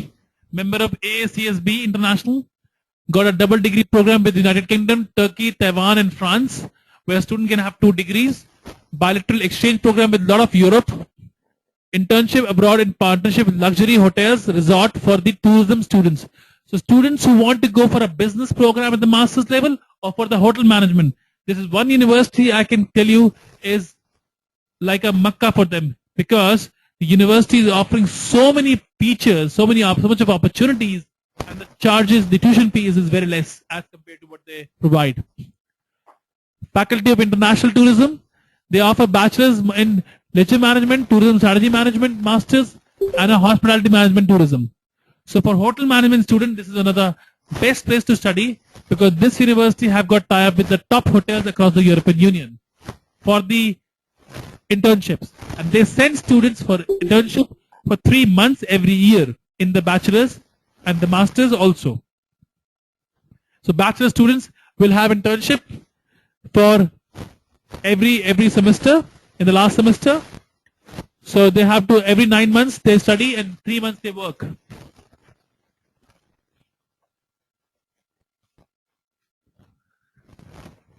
member of AACSB International, got a double degree program with the United Kingdom, Turkey, Taiwan, and France, where a student can have 2 degrees, bilateral exchange program with a lot of Europe, internship abroad in partnership with luxury hotels, resort for the tourism students. So students who want to go for a business program at the master's level or for the hotel management, this is one university I can tell you is like a Makkah for them because the university is offering so many features, so much of opportunities, and the charges, the tuition fees is very less as compared to what they provide. Faculty of International Tourism, they offer bachelor's in leisure management, tourism strategy management masters, and a hospitality management tourism. So for hotel management student, this is another best place to study because this university have got tie-up with the top hotels across the European Union for the internships. And they send students for internship for 3 months every year in the bachelor's and the master's also. So bachelor students will have internship for every semester in the last semester. So they have to every 9 months they study and 3 months they work.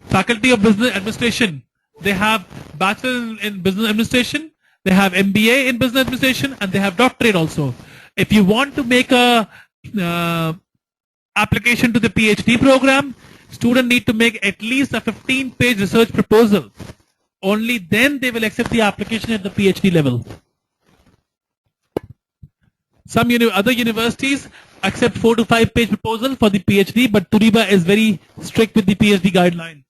Faculty of Business Administration. They have Bachelor in Business Administration, they have MBA in Business Administration, and they have doctorate also. If you want to make a application to the PhD program, student need to make at least a 15-page research proposal. Only then they will accept the application at the PhD level. Some other universities accept 4 to 5 page proposal for the PhD, but Turiba is very strict with the PhD guideline.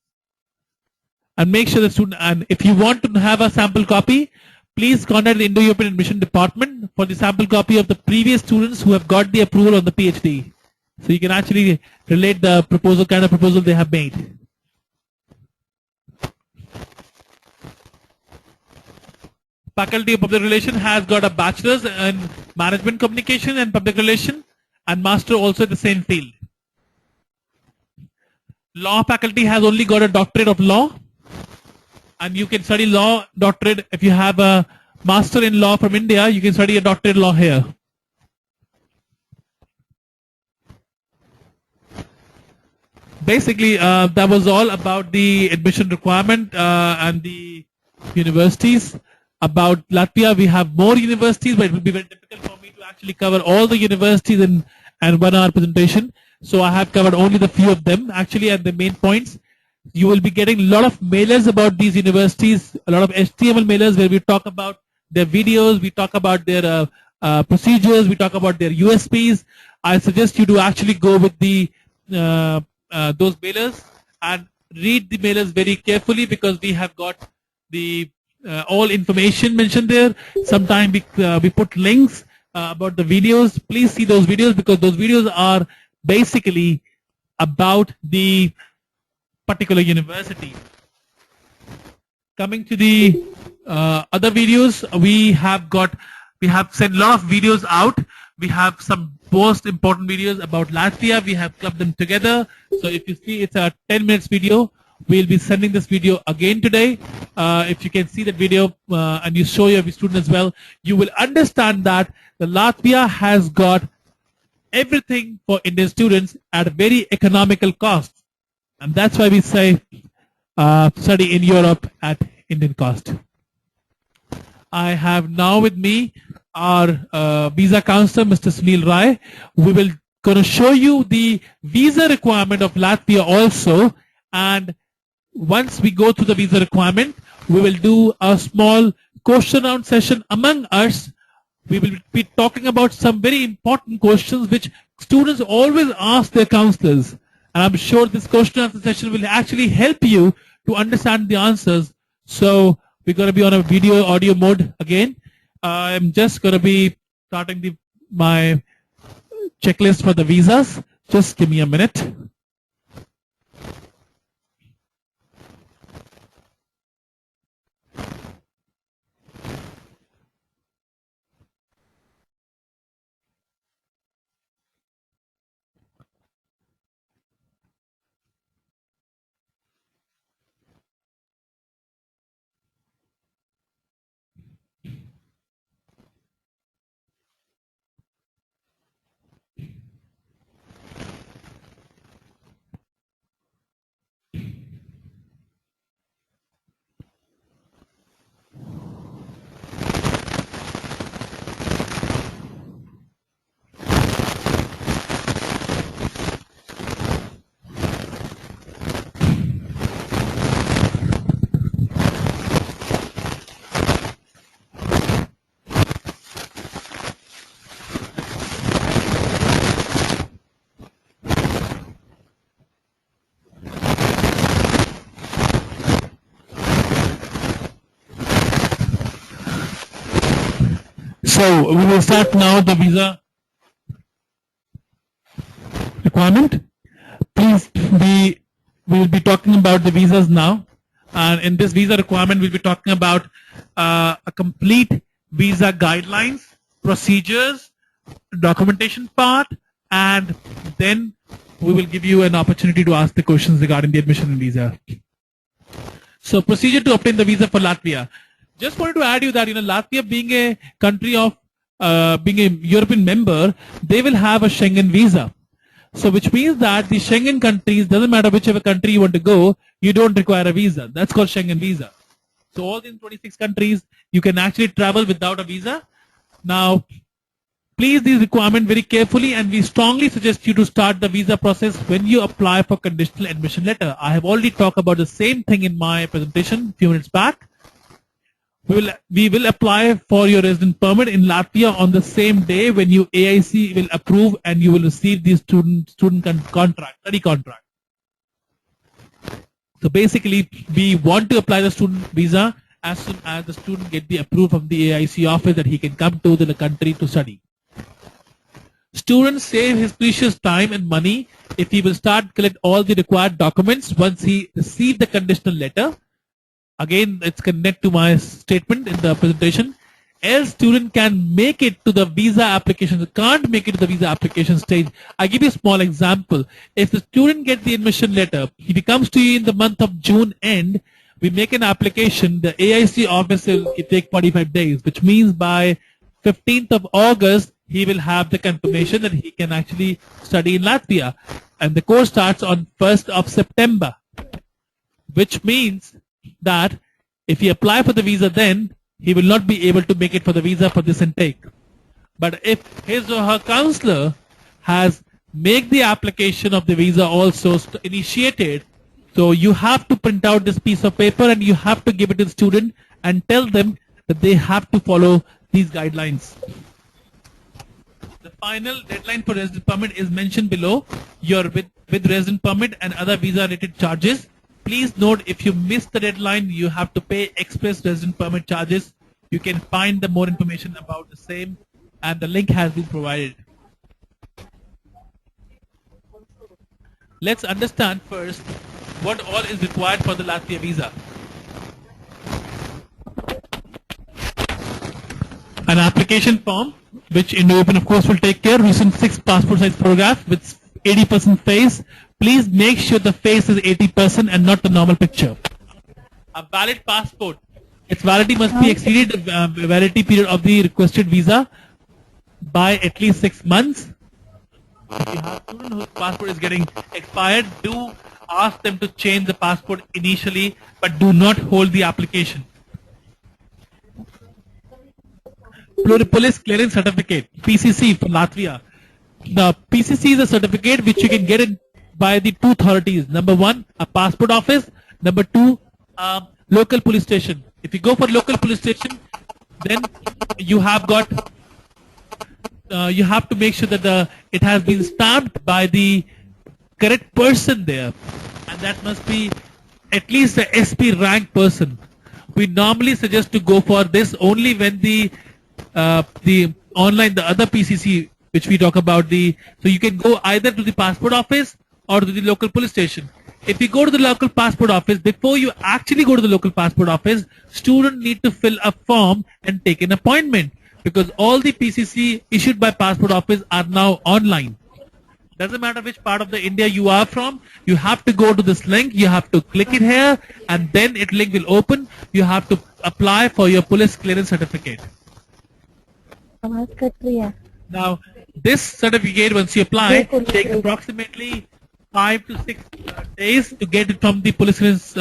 And make sure the student, and if you want to have a sample copy, please contact the Indo-European Admission Department for the sample copy of the previous students who have got the approval on the PhD. So you can actually relate the proposal, kind of proposal they have made. Faculty of Public Relations has got a bachelor's in Management Communication and Public Relation and master also in the same field. Law faculty has only got a doctorate of law, and you can study law doctorate. If you have a master in law from India, you can study a doctorate law here. Basically, that was all about the admission requirement and the universities. About Latvia, we have more universities, but it will be very difficult for me to actually cover all the universities in 1 hour presentation. So I have covered only the few of them actually and the main points. You will be getting a lot of mailers about these universities, a lot of HTML mailers where we talk about their videos, we talk about their procedures, we talk about their USPs. I suggest you to actually go with the those mailers and read the mailers very carefully because we have got the all information mentioned there. Sometimes we put links about the videos. Please see those videos because those videos are basically about the particular university. Coming to the other videos, we have sent a lot of videos out. We have some most important videos about Latvia. We have clubbed them together. So if you see, it's a 10 minutes video. We'll be sending this video again today. If you can see that video and you show your student as well, you will understand that the Latvia has got everything for Indian students at a very economical cost. And that's why we say study in Europe at Indian cost. I have now with me our visa counselor, Mr. Sunil Rai. We will going to show you the visa requirement of Latvia also. And once we go through the visa requirement, we will do a small question round session among us. We will be talking about some very important questions which students always ask their counselors. And I'm sure this question answer session will actually help you to understand the answers. So we're going to be on a video audio mode again. I'm just going to be starting my checklist for the visas. Just give me a minute. So we will start now the visa requirement. Please be, we will be talking about the visas now. And in this visa requirement, we'll be talking about a complete visa guidelines, procedures, documentation part, and then we will give you an opportunity to ask the questions regarding the admission and visa. So procedure to obtain the visa for Latvia. Just wanted to add you that, Latvia being a country of, being a European member, they will have a Schengen visa. So which means that the Schengen countries, doesn't matter whichever country you want to go, you don't require a visa. That's called Schengen visa. So all these 26 countries, you can actually travel without a visa. Now, please these requirements very carefully, and we strongly suggest you to start the visa process when you apply for conditional admission letter. I have already talked about the same thing in my presentation a few minutes back. We will apply for your resident permit in Latvia on the same day when you AIC will approve and you will receive the study contract. So basically, we want to apply the student visa as soon as the student get the approval from the AIC office that he can come to the country to study. Students save his precious time and money if he will start collect all the required documents once he receive the conditional letter. Again, it's connected to my statement in the presentation. Else student can make it to the visa application, can't make it to the visa application stage. I give you a small example. If the student gets the admission letter, if he comes to you in the month of June end, we make an application, the AIC office will take 45 days, which means by 15th of August, he will have the confirmation that he can actually study in Latvia. And the course starts on 1st of September, which means that if he apply for the visa then, he will not be able to make it for the visa for this intake. But if his or her counselor has made the application of the visa also initiated, so you have to print out this piece of paper and you have to give it to the student and tell them that they have to follow these guidelines. The final deadline for resident permit is mentioned below. Your with resident permit and other visa related charges. Please note, if you miss the deadline, you have to pay express resident permit charges. You can find the more information about the same, and the link has been provided. Let's understand first what all is required for the Latvia visa. An application form, which Indo-Open of course will take care. Recent 6 passport size photograph with 80% face. Please make sure the face is 80% and not the normal picture. A valid passport. Its validity must be exceeded the validity period of the requested visa by at least 6 months. If you have a student whose passport is getting expired, do ask them to change the passport initially, but do not hold the application. Police Clearance Certificate, PCC for Latvia. The PCC is a certificate which you can get it by the 2 authorities. Number 1, a passport office. Number 2, local police station. If you go for local police station, then you have got, you have to make sure that it has been stamped by the correct person there, and that must be at least the SP rank person. We normally suggest to go for this only when the online, the other PCC which we talk about, so you can go either to the passport office or to the local police station. If you go to the local passport office, before you actually go to the local passport office, student need to fill a form and take an appointment, because all the PCC issued by passport office are now online. Doesn't matter which part of the India you are from, you have to go to this link, you have to click it here, and then it link will open. You have to apply for your police clearance certificate. Now, this certificate, once you apply, takes approximately 5 to 6 days to get it from the police clearance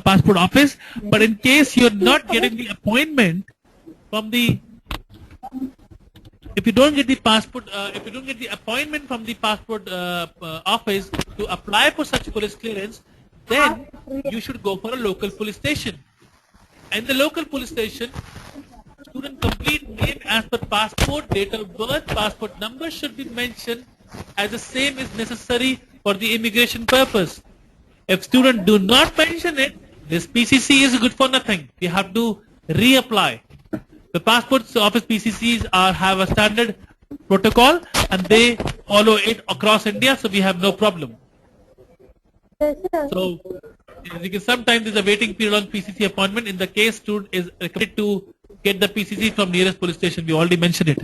passport office. But in case you're not getting the appointment from the, if you don't get the passport, if you don't get the appointment from the passport office to apply for such police clearance, then you should go for a local police station. And the local police station, student complete name as per passport, date of birth, passport number should be mentioned as the same is necessary for the immigration purpose. If student do not mention it, this PCC is good for nothing. You have to reapply. The passports office PCCs have a standard protocol and they follow it across India, so we have no problem. So sometimes there's a waiting period on PCC appointment. In the case, student is recommended to get the PCC from nearest police station. We already mentioned it.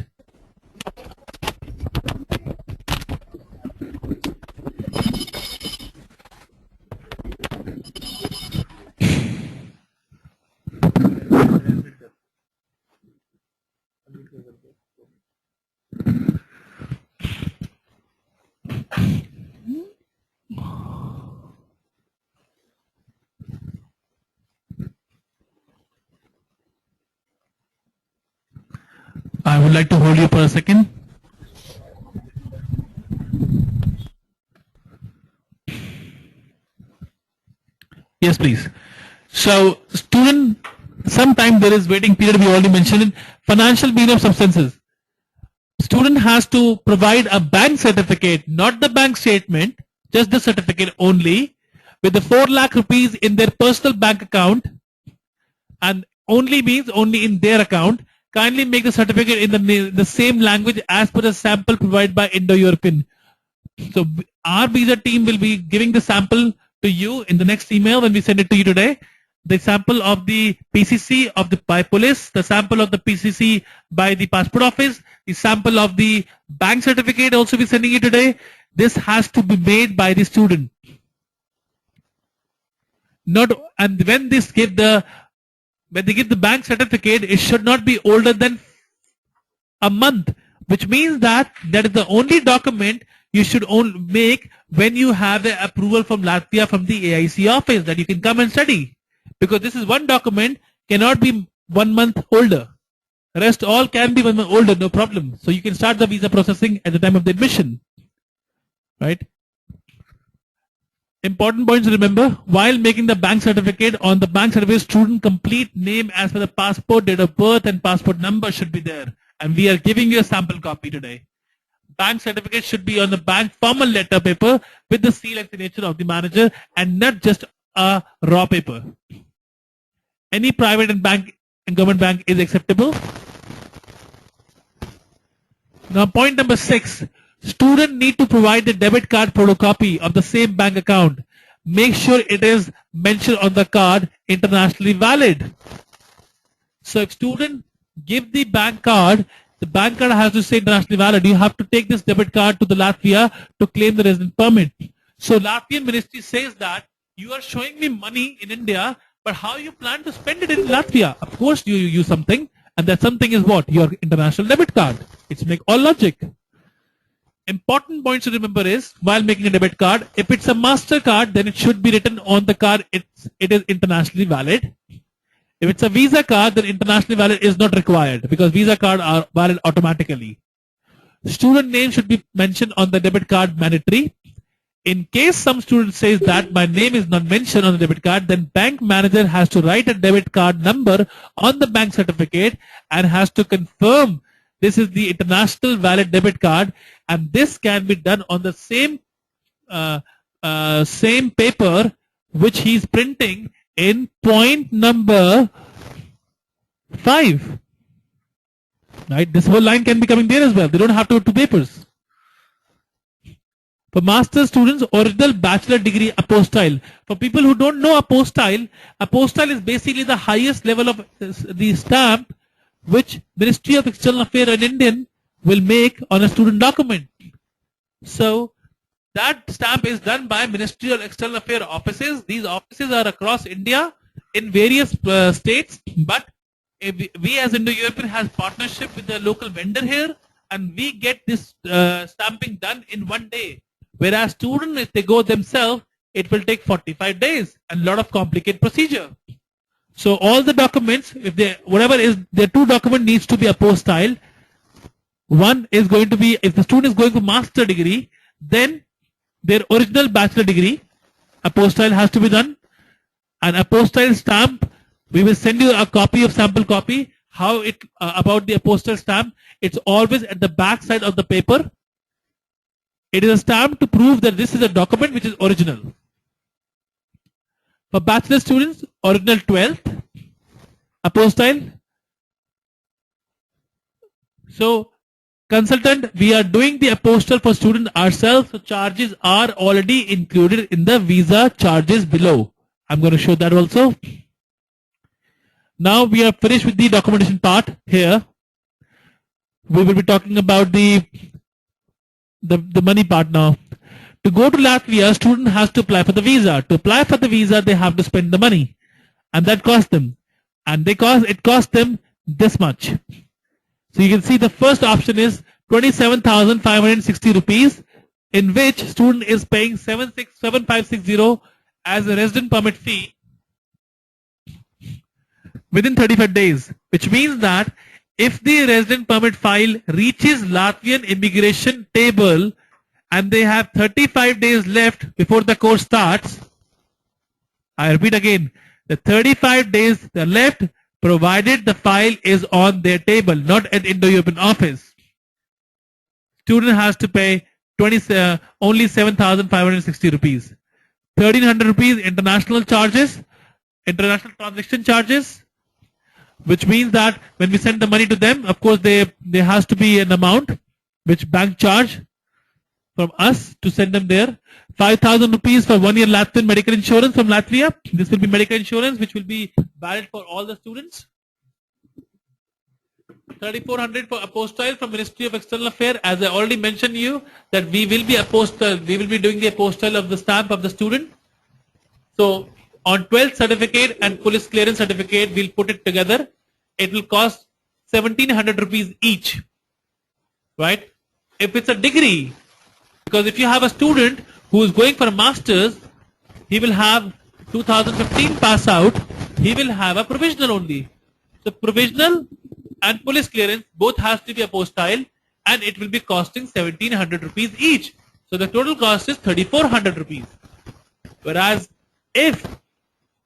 I would like to hold you for a second. Yes, please. So, student, sometimes there is waiting period. We already mentioned it. Financial mean of substances. Student has to provide a bank certificate, not the bank statement, just the certificate only, with the 4 lakh rupees in their personal bank account, and only means only in their account. Kindly make the certificate in the same language as per the sample provided by Indo-European. So our visa team will be giving the sample to you in the next email when we send it to you today. The sample of the PCC of the by police, the sample of the PCC by the passport office, the sample of the bank certificate also be sending you today. This has to be made by the student. Not and when they give the bank certificate, it should not be older than a month, which means that is the only document you should only make when you have the approval from Latvia from the AIC office that you can come and study. Because this is one document, cannot be 1 month older. Rest all can be 1 month older, no problem. So you can start the visa processing at the time of the admission. Right? Important points to remember while making the bank certificate. On the bank certificate, student complete name as per the passport, date of birth and passport number should be there. And we are giving you a sample copy today. Bank certificate should be on the bank formal letter paper with the seal and signature of the manager and not just a raw paper. Any private and government bank is acceptable. Now point number 6. Student need to provide the debit card photocopy of the same bank account. Make sure it is mentioned on the card internationally valid. So if student give the bank card has to say internationally valid. You have to take this debit card to the Latvia to claim the resident permit. So Latvian ministry says that you are showing me money in India, but how you plan to spend it in Latvia? Of course you use something, and that something is what? Your international debit card. It's make all logic. Important points to remember is while making a debit card, if it's a MasterCard, then it should be written on the card it is internationally valid. If it's a Visa card, then internationally valid is not required because Visa card are valid automatically. Student name should be mentioned on the debit card mandatory. In case some student says that my name is not mentioned on the debit card, then bank manager has to write a debit card number on the bank certificate and has to confirm this is the international valid debit card, and this can be done on the same paper which he is printing in point number 5. Right? This whole line can be coming there as well. They don't have to have 2 papers. For master students, original bachelor degree apostille. For people who don't know apostille is basically the highest level of the stamp which Ministry of External Affairs and Indian will make on a student document. So that stamp is done by Ministry of External Affairs offices. These offices are across India in various states, but we as Indo-European has partnership with the local vendor here, and we get this stamping done in 1 day. Whereas students, if they go themselves, it will take 45 days and a lot of complicated procedure. So all the documents, whatever is their 2 document needs to be apostille. One is going to be, if the student is going for master degree, then their original bachelor degree apostille has to be done. An apostille stamp, we will send you a copy of sample copy. How it about the apostille stamp? It's always at the back side of the paper. It is a stamp to prove that this is a document which is original. For bachelor students, original 12th apostille, So, consultant, we are doing the apostille for student ourselves. So charges are already included in the visa charges below. I'm going to show that also. Now we are finished with the documentation part here. We will be talking about the money part now. To go to Latvia, student has to apply for the visa. To apply for the visa, they have to spend the money, and that costs them. And it costs them this much. So you can see the first option is 27,560 rupees, in which student is paying 7560 as a resident permit fee within 35 days, which means that if the resident permit file reaches Latvian immigration table and they have 35 days left before the course starts, I repeat again, the 35 days are left provided the file is on their table, not at Indo-European office. Student has to pay only 7,560 rupees. 1,300 rupees international charges, international transaction charges, which means that when we send the money to them, of course, there has to be an amount which bank charge from us to send them there. 5,000 rupees for 1 year Latvian medical insurance from Latvia. This will be medical insurance which will be valid for all the students. 3,400 for apostille from Ministry of External Affairs. As I already mentioned you that we will be doing the apostille of the stamp of the student. So on 12th certificate and police clearance certificate, we'll put it together. It will cost 1,700 rupees each, right? If it's a degree, because if you have a student who is going for a master's, he will have 2015 pass out, he will have a provisional only. So provisional and police clearance both has to be apostille, and it will be costing 1,700 rupees each. So the total cost is 3,400 rupees. Whereas if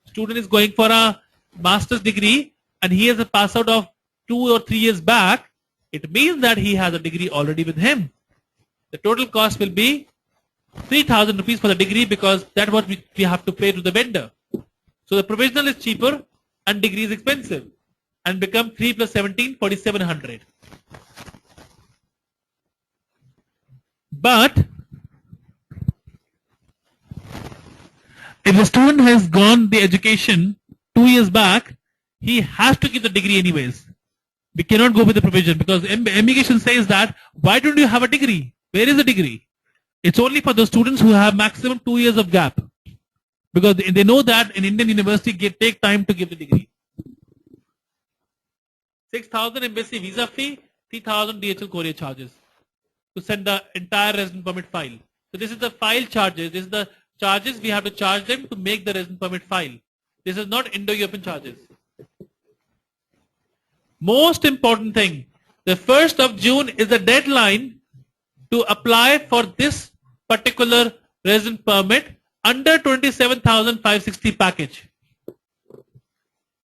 student is going for a master's degree and he has a pass out of 2 or 3 years back, it means that he has a degree already with him. The total cost will be 3,000 rupees for the degree, because that's what we have to pay to the vendor. So the provisional is cheaper and degree is expensive, and become 3 plus 17, 4,700. But if the student has gone the education 2 years back, he has to give the degree anyways. We cannot go with the provision, because immigration says that, why don't you have a degree? Where is the degree? It's only for the students who have maximum 2 years of gap, because they know that in Indian university take time to give the degree. 6,000 embassy visa fee, 3,000 DHL courier charges to send the entire resident permit file. So this is the file charges. This is the charges we have to charge them to make the resident permit file. This is not Indo-European charges. Most important thing, the 1st of June is the deadline to apply for this particular resident permit under 27,560 package.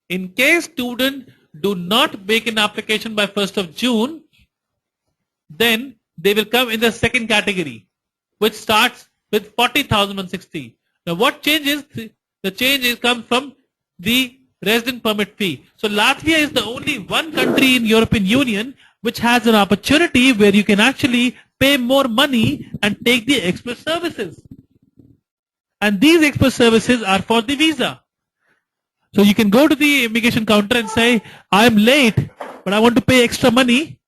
In case student do not make an application by 1st of June, then they will come in the second category, which starts with 40,160. Now what changes? The change comes from the resident permit fee. So Latvia is the only one country in European Union which has an opportunity where you can actually pay more money and take the express services. And these express services are for the visa. So you can go to the immigration counter and say, I'm late, but I want to pay extra money,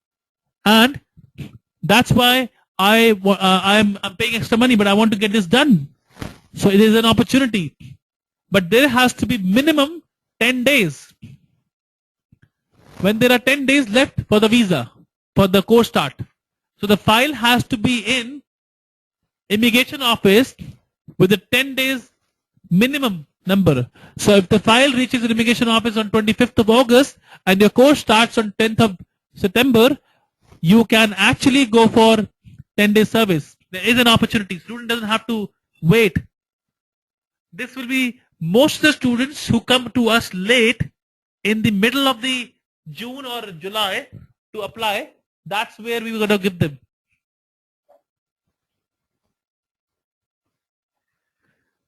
and that's why I'm paying extra money, but I want to get this done. So it is an opportunity. But there has to be minimum 10 days. When there are 10 days left for the visa, for the course start. So the file has to be in immigration office with a 10 days minimum number. So if the file reaches the immigration office on 25th of August and your course starts on 10th of September, you can actually go for 10-day service. There is an opportunity. Student doesn't have to wait. This will be most of the students who come to us late in the middle of the June or July to apply. That's where we were going to give them.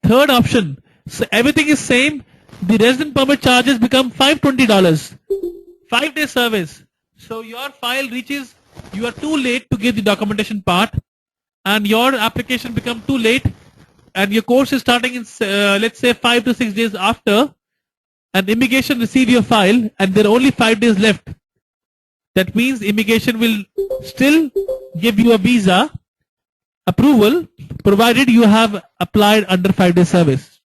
Third option. So everything is same. The resident permit charges become $520. 5-day service. So your file reaches you are too late to give the documentation part, and your application become too late, and your course is starting in let's say 5 to 6 days after, and immigration receive your file, and there are only 5 days left. That means immigration will still give you a visa approval provided you have applied under 5-day service.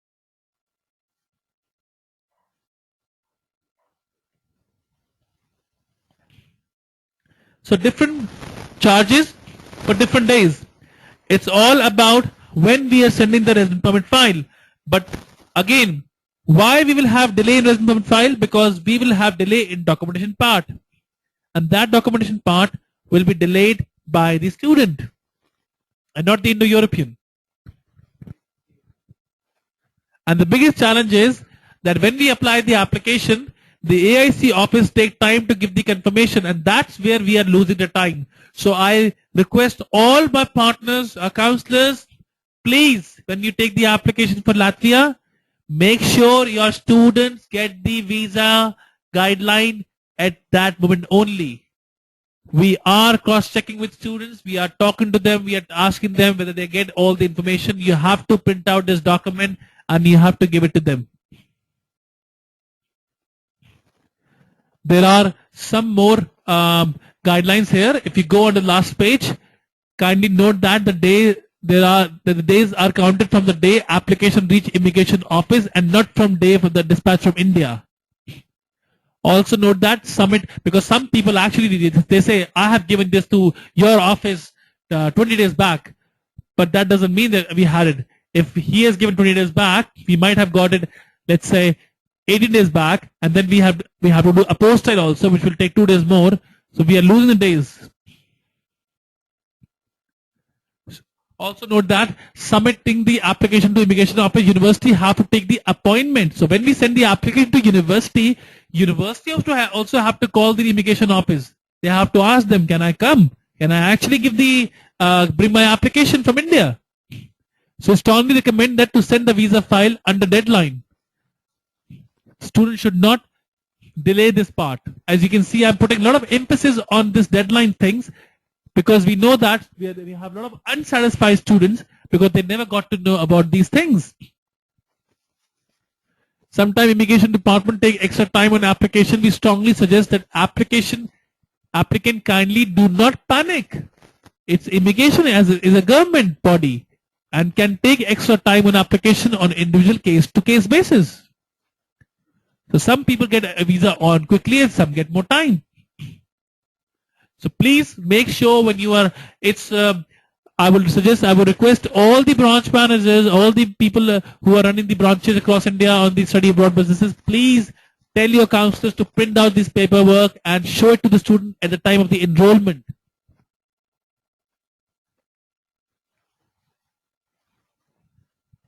So different charges for different days. It's all about when we are sending the resident permit file. But again, why we will have delay in resident permit file? Because we will have delay in documentation part. And that documentation part will be delayed by the student and not the Indo-European. And the biggest challenge is that when we apply the application, the AIC office take time to give the confirmation, and that's where we are losing the time. So I request all my partners, counselors, please, when you take the application for Latvia, make sure your students get the visa guideline at that moment only. We are cross-checking with students. We are talking to them. We are asking them whether they get all the information. You have to print out this document and you have to give it to them. There are some more guidelines here. If you go on the last page, kindly note that the days are counted from the day application reach immigration office and not from day for the dispatch from India. Also note that submit, because some people actually they say I have given this to your office 20 days back, but that doesn't mean that we had it. If he has given 20 days back, we might have got it, let's say 18 days back, and then we have to do apostille also, which will take 2 days more. So we are losing the days. Also note that submitting the application to immigration office, university have to take the appointment. So when we send the application to university also have to call the immigration office. They have to ask them, can I come? Can I actually give bring my application from India? So strongly recommend that to send the visa file under deadline. Students should not delay this part. As you can see, I'm putting a lot of emphasis on this deadline things, because we know that we have a lot of unsatisfied students because they never got to know about these things. Sometimes immigration department take extra time on application. We strongly suggest that applicant kindly do not panic. It's immigration is a government body and can take extra time on application on individual case-to-case basis. So some people get a visa on quickly and some get more time. So please make sure when you are, I would request all the branch managers, all the people who are running the branches across India on the study abroad businesses, please tell your counselors to print out this paperwork and show it to the student at the time of the enrollment.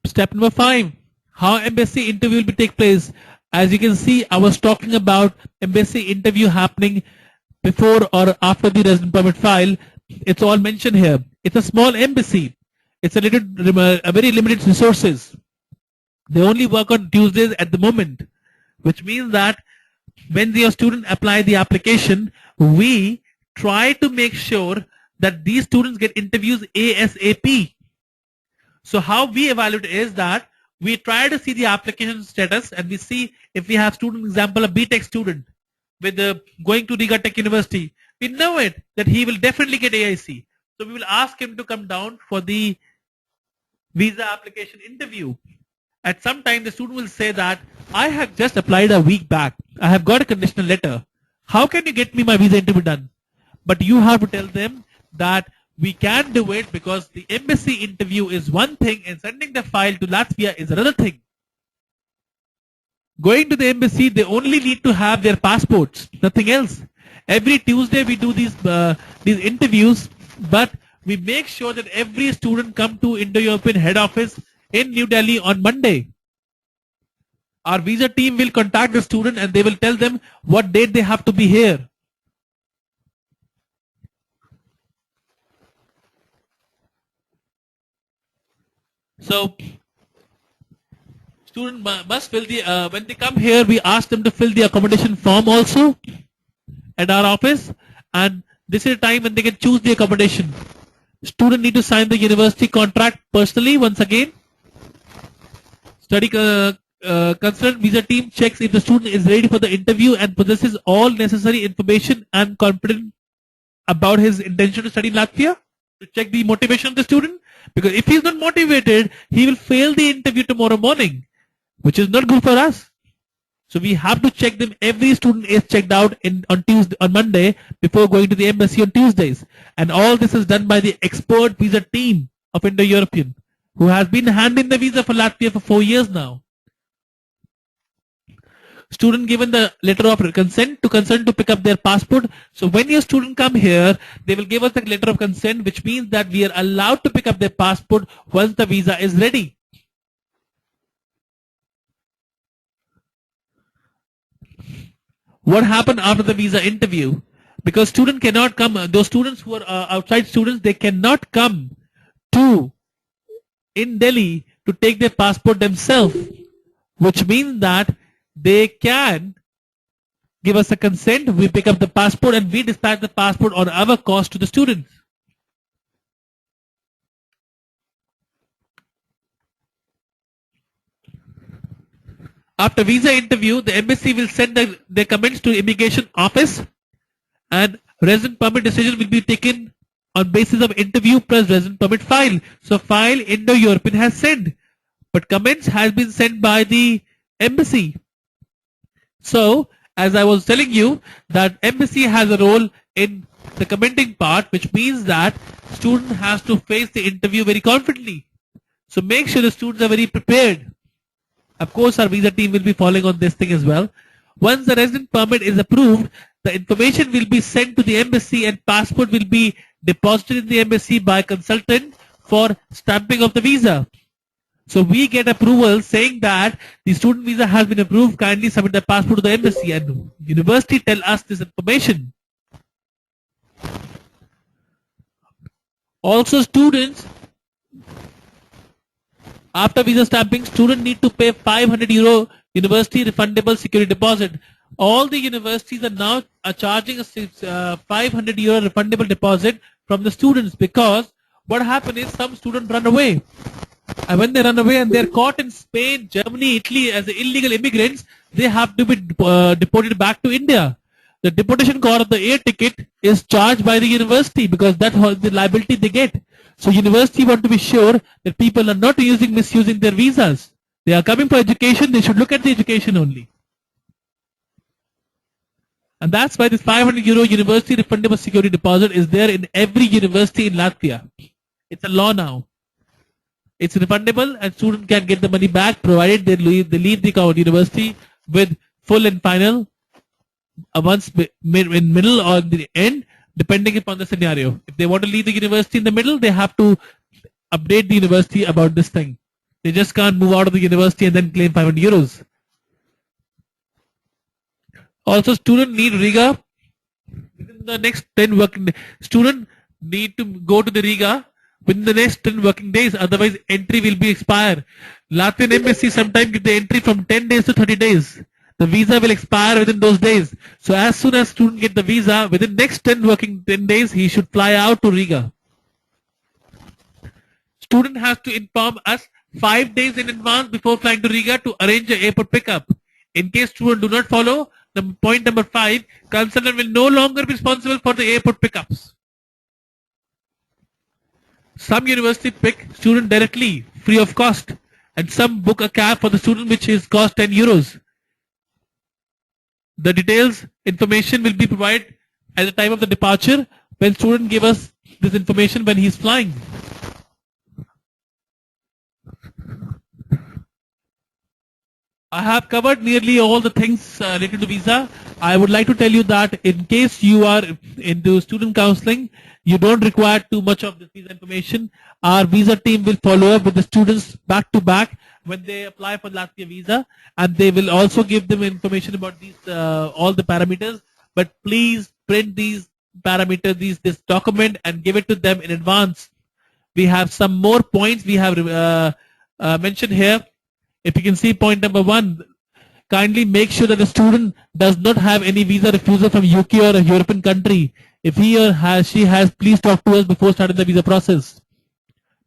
Step number 5, how embassy interview will take place. As you can see, I was talking about embassy interview happening before or after the resident permit file. It's all mentioned here. It's a small embassy. It's a very limited resources. They only work on Tuesdays at the moment, which means that when your student apply the application, we try to make sure that these students get interviews ASAP. So how we evaluate is that we try to see the application status and we see if we have student, example, a BTech student with going to Riga Tech University. We know it that he will definitely get AIC. So we will ask him to come down for the visa application interview. At some time the student will say that I have just applied a week back. I have got a conditional letter. How can you get me my visa interview done? But you have to tell them that we can do it because the embassy interview is one thing and sending the file to Latvia is another thing. Going to the embassy, they only need to have their passports, nothing else. Every Tuesday we do these interviews, but we make sure that every student come to Indo-European head office in New Delhi on Monday. Our visa team will contact the student and they will tell them what date they have to be here. So student must fill when they come here, we ask them to fill the accommodation form also at our office, and This is a time when they can choose the accommodation. Student need to sign the university contract personally once again. Study concerned visa team checks if the student is ready for the interview and possesses all necessary information and confident about his intention to study in Latvia. To check the motivation of the student, because if he's not motivated, he will fail the interview tomorrow morning, which is not good for us. So we have to check them. Every student is checked out on Tuesday, on Monday, before going to the embassy on Tuesdays, and all this is done by the expert visa team of Indo-European, who has been handling the visa for Latvia for 4 years now. Student given the letter of consent to pick up their passport. So when your student come here, they will give us the letter of consent, which means that we are allowed to pick up their passport once the visa is ready. What happened after the visa interview? Because student cannot come, those students who are outside students, they cannot come to in Delhi to take their passport themselves, which means that they can give us a consent, we pick up the passport and we dispatch the passport on our cost to the students. After visa interview, the embassy will send their comments to immigration office, and resident permit decision will be taken on basis of interview plus resident permit file. So file Indo-European has sent, but comments has been sent by the embassy. So as I was telling you, that embassy has a role in the commenting part, which means that student has to face the interview very confidently. So make sure the students are very prepared. Of course, our visa team will be following on this thing as well. Once the resident permit is approved, the information will be sent to the embassy and passport will be deposited in the embassy by consultant for stamping of the visa. So we get approval saying that the student visa has been approved, kindly submit the passport to the embassy, and university tell us this information. Also students, after visa stamping, students need to pay 500 euro university refundable security deposit. All the universities are now charging a 500 euro refundable deposit from the students, because what happened is some students run away. And when they run away and they're caught in Spain, Germany, Italy as illegal immigrants, they have to be deported back to India. The deportation cost of the air ticket is charged by the university, because that's the liability they get. So university want to be sure that people are not misusing their visas. They are coming for education, they should look at the education only. And that's why this 500 euro university refundable security deposit is there in every university in Latvia. It's a law now. It's refundable and student can get the money back provided they leave the university with full and final once in middle or the end, depending upon the scenario. If they want to leave the university in the middle, they have to update the university about this thing. They just can't move out of the university and then claim 500 euros. Also, student need Riga within the next 10 working days. Student need to go to the Riga within the next 10 working days, otherwise entry will be expired. Latvian embassy sometimes give the entry from 10 days to 30 days. The visa will expire within those days. So as soon as student get the visa, within next 10 days, he should fly out to Riga. Student has to inform us 5 days in advance before flying to Riga to arrange an airport pickup. In case student do not follow, the point number 5, consultant will no longer be responsible for the airport pickups. Some university pick student directly, free of cost, and some book a cab for the student which is cost 10 euros. The details, information will be provided at the time of the departure when student give us this information when he is flying. I have covered nearly all the things related to visa. I would like to tell you that in case you are into student counseling, you don't require too much of this visa information. Our visa team will follow up with the students back to back when they apply for Latvia visa, and they will also give them information about these all the parameters. But please print these parameters, this document, and give it to them in advance. We have some more points we have mentioned here. If you can see point number 1, kindly make sure that the student does not have any visa refusal from UK or a European country. If he or she has, please talk to us before starting the visa process.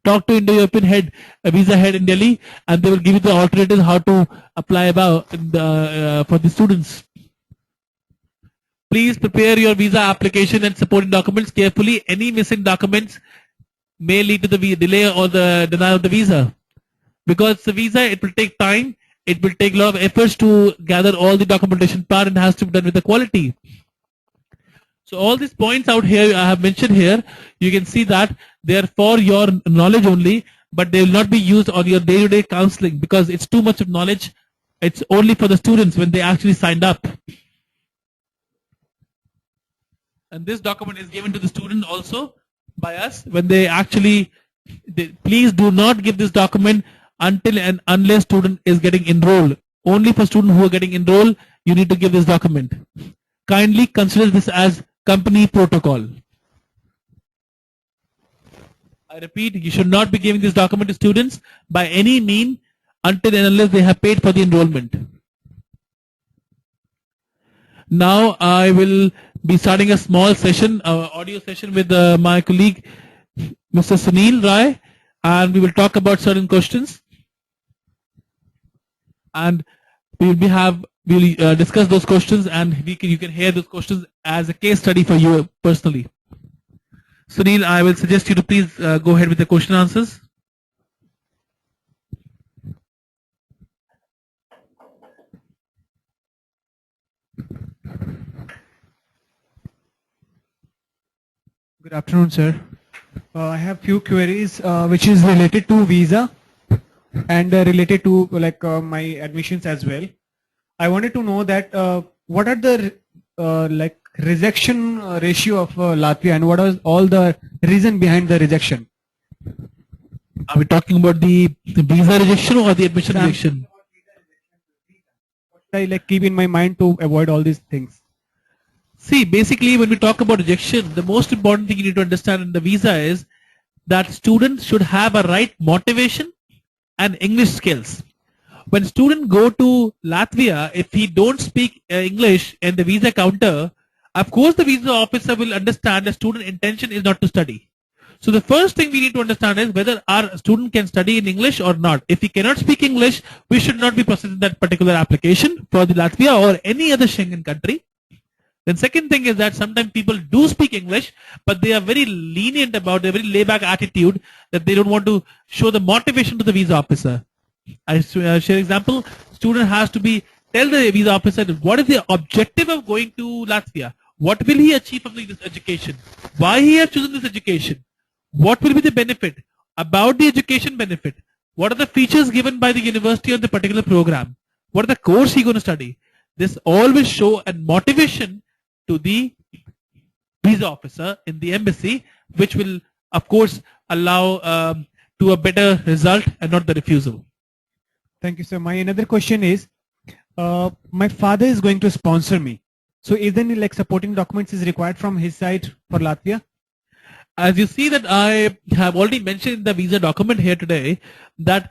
Talk to Indo-European head, a visa head in Delhi, and they will give you the alternatives how to apply for the students. Please prepare your visa application and supporting documents carefully. Any missing documents may lead to the delay or the denial of the visa. Because the visa, it will take time. It will take a lot of efforts to gather all the documentation part and has to be done with the quality. So all these points out here I have mentioned here, you can see that they are for your knowledge only, but they will not be used on your day-to-day counseling because it's too much of knowledge. It's only for the students when they actually signed up. And this document is given to the student also by us when they actually, please do not give this document until and unless student is getting enrolled. Only for students who are getting enrolled, you need to give this document. Kindly consider this as company protocol. I repeat, you should not be giving this document to students by any means until and unless they have paid for the enrollment. Now I will be starting a small session, audio session with my colleague, Mr. Sunil Rai, and we will talk about certain questions. And we will discuss those questions, and you can hear those questions as a case study for you personally. Sunil, I will suggest you to please go ahead with the question answers. Good afternoon, sir. I have few queries which is related to visa and related to my admissions as well. I wanted to know that what are the rejection ratio of Latvia and what is all the reason behind the rejection? Are we talking about the visa rejection or the admission rejection? What should I keep in my mind to avoid all these things? See, basically, when we talk about rejection, the most important thing you need to understand in the visa is that students should have a right motivation and English skills. When students go to Latvia, if he don't speak English in the visa counter, of course the visa officer will understand the student intention is not to study. So the first thing we need to understand is whether our student can study in English or not. If he cannot speak English, we should not be processing that particular application for the Latvia or any other Schengen country. Then second thing is that sometimes people do speak English, but they are very lenient about their very layback attitude that they don't want to show the motivation to the visa officer. I share example, student has to tell the visa officer what is the objective of going to Latvia. What will he achieve from this education? Why he has chosen this education? What will be the benefit? About the education benefit. What are the features given by the university on the particular program? What are the course he going to study? This all will show a motivation to the visa officer in the embassy, which will of course allow to a better result and not the refusal. Thank you, sir. My another question is, my father is going to sponsor me. So is there any supporting documents is required from his side for Latvia? As you see that I have already mentioned in the visa document here today that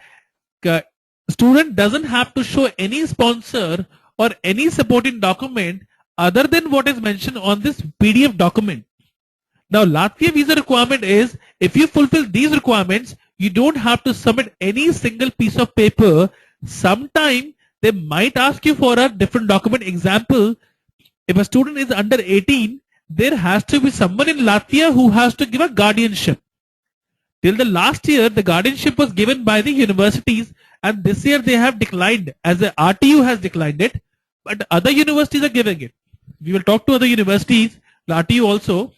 student doesn't have to show any sponsor or any supporting document other than what is mentioned on this PDF document. Now Latvia visa requirement is if you fulfill these requirements, you don't have to submit any single piece of paper. Sometime they might ask you for a different document. Example, if a student is under 18, there has to be someone in Latvia who has to give a guardianship. Till the last year, the guardianship was given by the universities, and this year they have declined, as the RTU has declined it, but other universities are giving it. We will talk to other universities, the RTU also.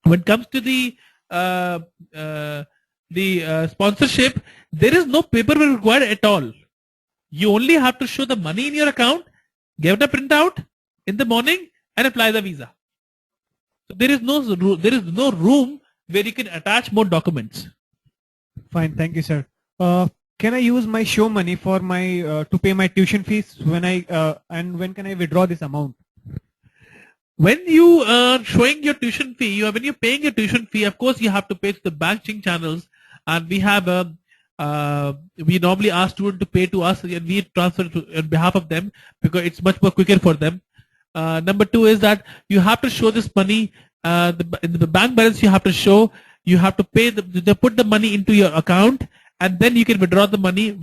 When it comes to the sponsorship, there is no paperwork required at all. You only have to show the money in your account, give it a printout in the morning, and apply the visa. So there is no room where you can attach more documents. Fine, thank you, sir. Can I use my show money for my to pay my tuition fees and when can I withdraw this amount? When you are showing your tuition fee, when you're paying your tuition fee, of course you have to pay to the banking channels, and we have we normally ask students to pay to us, and we transfer to on behalf of them because it's much more quicker for them. Number two is that you have to show this money the bank balance you have to show. You have to pay they put the money into your account, and then you can withdraw the money.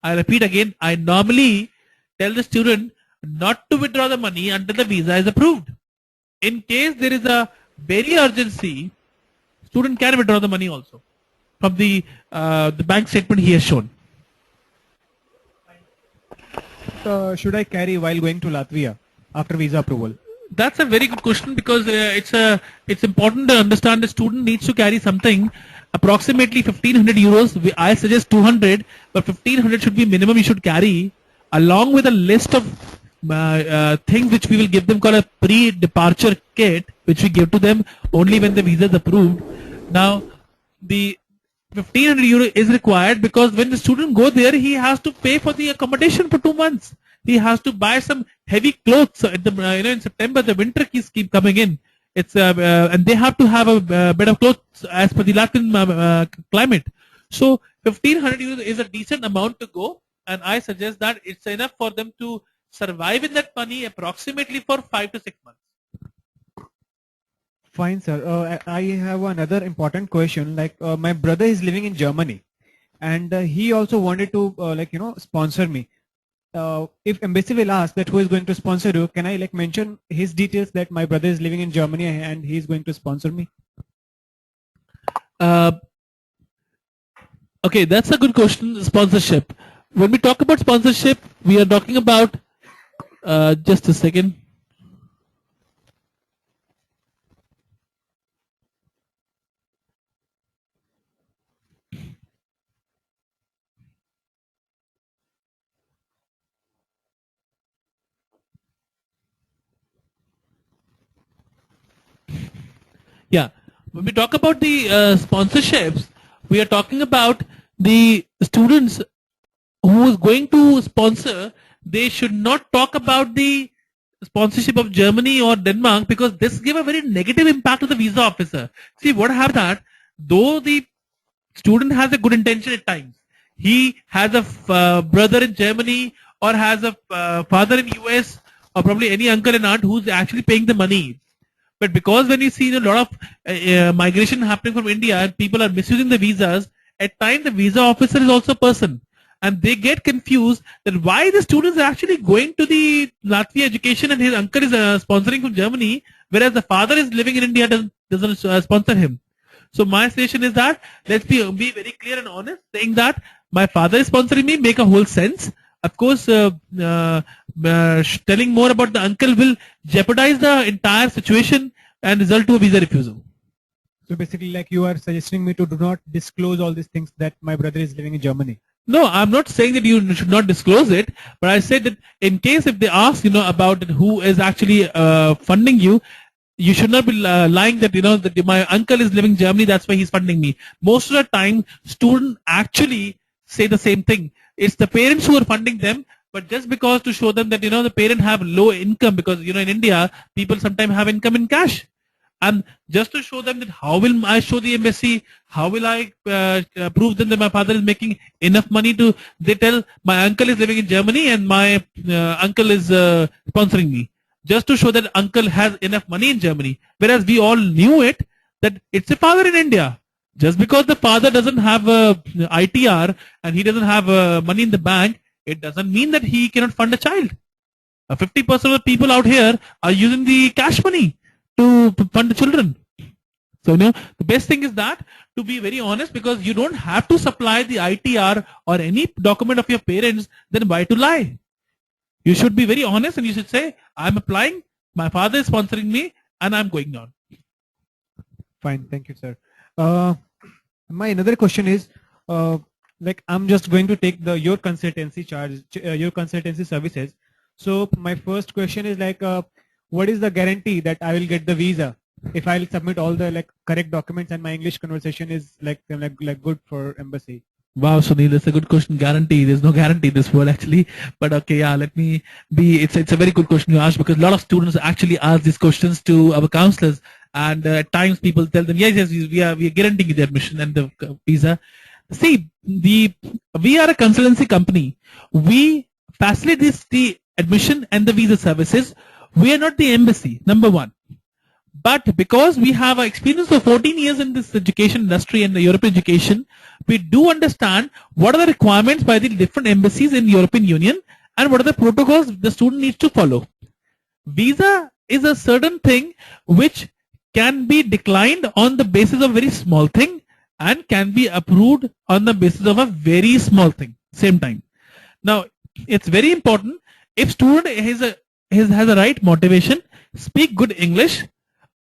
I repeat again, I normally tell the student not to withdraw the money until the visa is approved. In case there is a very urgency, student can withdraw the money also from the bank statement he has shown. Should I carry while going to Latvia after visa approval? That's a very good question, because it's important to understand the student needs to carry something approximately 1500 euros. I suggest 200, but 1500 should be minimum you should carry, along with a list of things which we will give them called a pre-departure kit, which we give to them only when the visa is approved. Now, the 1500 euro is required because when the student go there, he has to pay for the accommodation for 2 months. He has to buy some heavy clothes. So at the in September the winter keep coming in. It's and they have to have a bit of clothes as per the Latin climate. So 1500 euros is a decent amount to go, and I suggest that it's enough for them to survive in that money approximately for 5 to 6 months. Fine, sir. I have another important question. Like my brother is living in Germany, and he also wanted to sponsor me. If embassy will ask that who is going to sponsor you, can I mention his details that my brother is living in Germany and he is going to sponsor me? Okay, that's a good question. Sponsorship. When we talk about sponsorship, we are talking about just a second. Yeah, when we talk about the sponsorships, we are talking about the students who is going to sponsor. They should not talk about the sponsorship of Germany or Denmark, because this give a very negative impact to the visa officer. See what happens, that though the student has a good intention at times, he has a brother in Germany, or has a father in US, or probably any uncle and aunt who's actually paying the money. But because when you see a lot of migration happening from India and people are misusing the visas, at times the visa officer is also a person. And they get confused that why the students are actually going to the Latvia education and his uncle is sponsoring from Germany, whereas the father is living in India, doesn't sponsor him. So my suggestion is that let's be very clear and honest, saying that my father is sponsoring me make a whole sense. Of course, telling more about the uncle will jeopardize the entire situation and result to a visa refusal. So basically, like you are suggesting me to do not disclose all these things that my brother is living in Germany. No, I'm not saying that you should not disclose it, but I said that in case if they ask, about who is actually funding you, you should not be lying that, that my uncle is living in Germany, that's why he's funding me. Most of the time, students actually say the same thing. It's the parents who are funding them, but just because to show them that, the parent have low income, because, in India, people sometimes have income in cash. And just to show them that how will I show the embassy, how will I prove them that my father is making enough money to, they tell my uncle is living in Germany and my uncle is sponsoring me. Just to show that uncle has enough money in Germany. Whereas we all knew it, that it's a father in India. Just because the father doesn't have a ITR and he doesn't have money in the bank, it doesn't mean that he cannot fund a child. 50% of the people out here are using the cash money to fund the children. So, the best thing is that to be very honest, because you don't have to supply the ITR or any document of your parents, then why to lie? You should be very honest and you should say, I'm applying, my father is sponsoring me, and I'm going on. Fine, thank you, sir. My another question is, I'm just going to take your consultancy charge, your consultancy services. So my first question is what is the guarantee that I will get the visa if I'll submit all the correct documents and my English conversation is good for embassy? Wow, Sunil, that's a good question. Guarantee. There's no guarantee in this world actually. But okay, yeah, let me be, it's a very good question you asked, because a lot of students actually ask these questions to our counselors, and at times people tell them, yes, we are guaranteeing you the admission and the visa. See, we are a consultancy company. We facilitate the admission and the visa services. We are not the embassy, number one. But because we have an experience of 14 years in this education industry and the European education, we do understand what are the requirements by the different embassies in European Union and what are the protocols the student needs to follow. Visa is a certain thing which can be declined on the basis of very small thing and can be approved on the basis of a very small thing same time. Now it's very important if student has a right motivation, speak good English.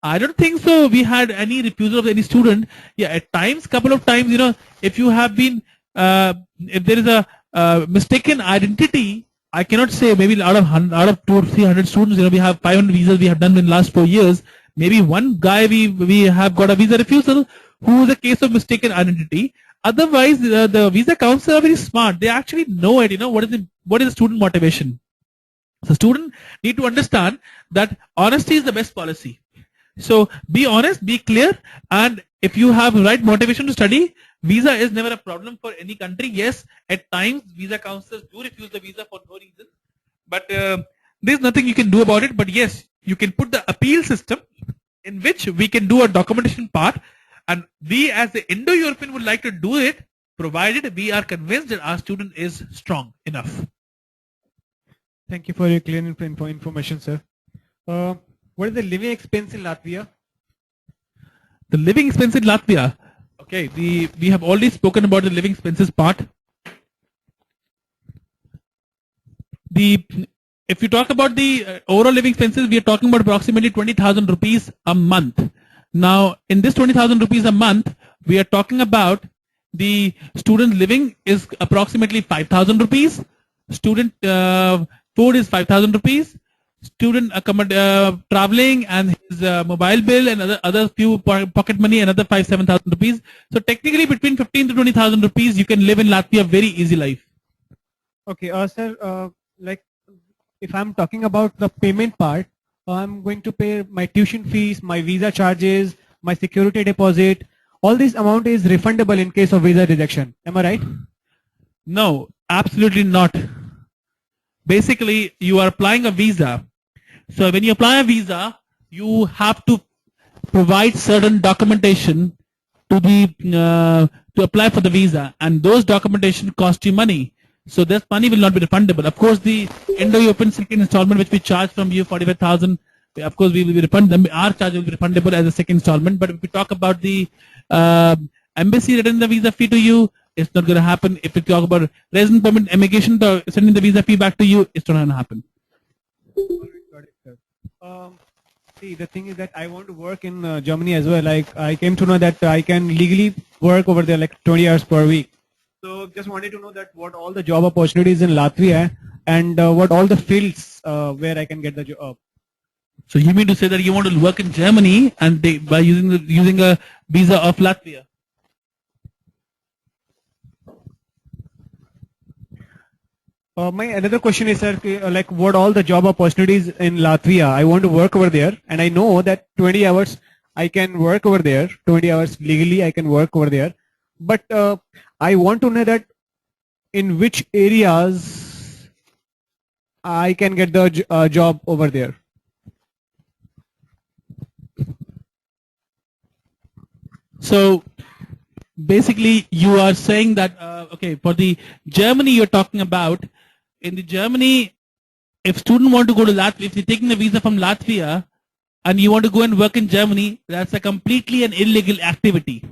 I don't think so we had any refusal of any student. Yeah, at times, couple of times, if you have been, if there is a mistaken identity, I cannot say maybe out of 200 or 300 students, we have 500 visas we have done in the last 4 years. Maybe one guy we have got a visa refusal who is a case of mistaken identity. Otherwise, the visa council are very smart. They actually know it. What is the student motivation. So student need to understand that honesty is the best policy. So be honest, be clear, and if you have the right motivation to study, visa is never a problem for any country. Yes, at times visa counselors do refuse the visa for no reason, but there's nothing you can do about it. But yes, you can put the appeal system in which we can do a documentation part, and we as the Indo-European would like to do it, provided we are convinced that our student is strong enough. Thank you for your clear information, sir. What is the living expense in Latvia? The living expense in Latvia. Okay, we have already spoken about the living expenses part. If you talk about the overall living expenses, we are talking about approximately 20,000 rupees a month. Now, in this 20,000 rupees a month, we are talking about the student living is approximately 5,000 rupees. Student food is 5,000 rupees. Student traveling and his mobile bill and other few pocket money, another 5,000-7,000 rupees. So technically between 15 to 20,000 rupees, you can live in Latvia very easy life. Okay, sir, like if I'm talking about the payment part, I'm going to pay my tuition fees, my visa charges, my security deposit. All this amount is refundable in case of visa rejection. Am I right? No, absolutely not. Basically, you are applying a visa. So when you apply a visa, you have to provide certain documentation to to apply for the visa, and those documentation cost you money. So this money will not be refundable. Of course, the Indo-European second installment which we charge from you 45,000, of course we will be refundable. Our charge will be refundable as a second installment. But if we talk about the embassy returning the visa fee to you, it's not going to happen. If we talk about resident permit, immigration, sending the visa fee back to you, it's not going to happen. Got it, sir. See, the thing is that I want to work in Germany as well. Like I came to know that I can legally work over there like 20 hours per week. So just wanted to know that what all the job opportunities in Latvia and what all the fields where I can get the job. So you mean to say that you want to work in Germany and by using a visa of Latvia? My another question is, sir, like what all the job opportunities in Latvia? I want to work over there, and I know that 20 hours I can work over there. 20 hours legally I can work over there, but I want to know that in which areas I can get the job over there. So basically, you are saying that okay, for the Germany you're talking about. In the Germany, if student want to go to Latvia, if you're taking a visa from Latvia and you want to go and work in Germany, that's a completely an illegal activity.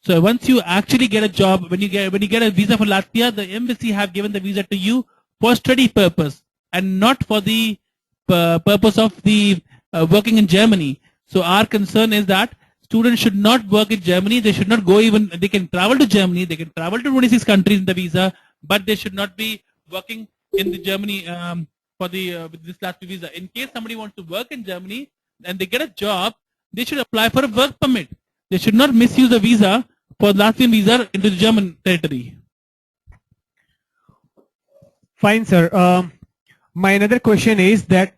So once you actually get a job, when you get a visa for Latvia, the embassy have given the visa to you for study purpose and not for the purpose of the working in Germany. So our concern is that students should not work in Germany. They should not go even. They can travel to Germany. They can travel to 26 countries in the visa, but they should not be working in the Germany for the with this Latvia visa. In case somebody wants to work in Germany and they get a job, they should apply for a work permit. They should not misuse the visa for Latvian visa into the German territory. Fine, sir. My another question is that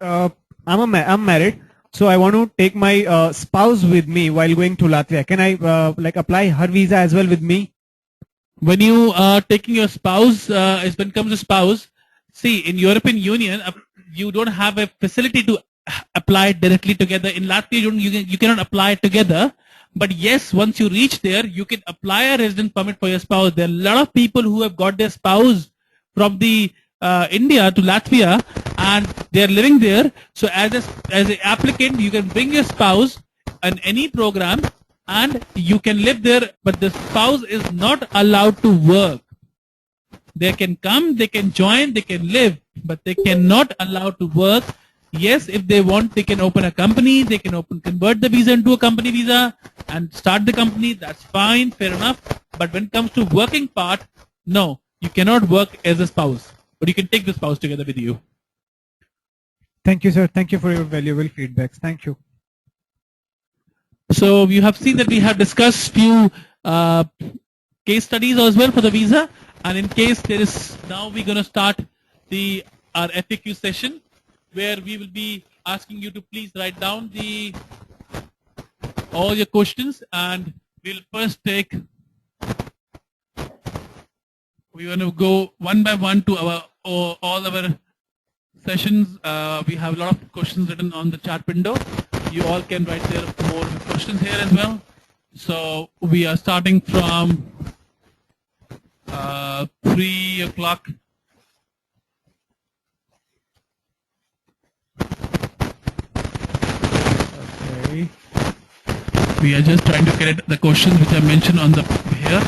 I'm married, so I want to take my spouse with me while going to Latvia. Can I like apply her visa as well with me? When you are taking your spouse, when it comes to spouse, see in European Union, you don't have a facility to apply directly together. In Latvia, you cannot apply together. But yes, once you reach there, you can apply a residence permit for your spouse. There are a lot of people who have got their spouse from the India to Latvia, and they are living there. So as an applicant, you can bring your spouse in any program, and you can live there. But the spouse is not allowed to work. They can come, they can join, they can live, but they cannot allow to work. Yes, if they want, they can open a company, they can convert the visa into a company visa and start the company. That's fine, fair enough. But when it comes to working part, no, you cannot work as a spouse, but you can take the spouse together with you. Thank you, sir. Thank you for your valuable feedbacks. Thank you. So you have seen that we have discussed few case studies as well for the visa, and in case there is, now we're going to start our FAQ session, where we will be asking you to please write down all your questions, and we'll first we're going to go one by one to all our sessions. We have a lot of questions written on the chat window. You all can write their more questions here as well. So we are starting from 3 o'clock. Okay. We are just trying to get the questions which I mentioned on the here.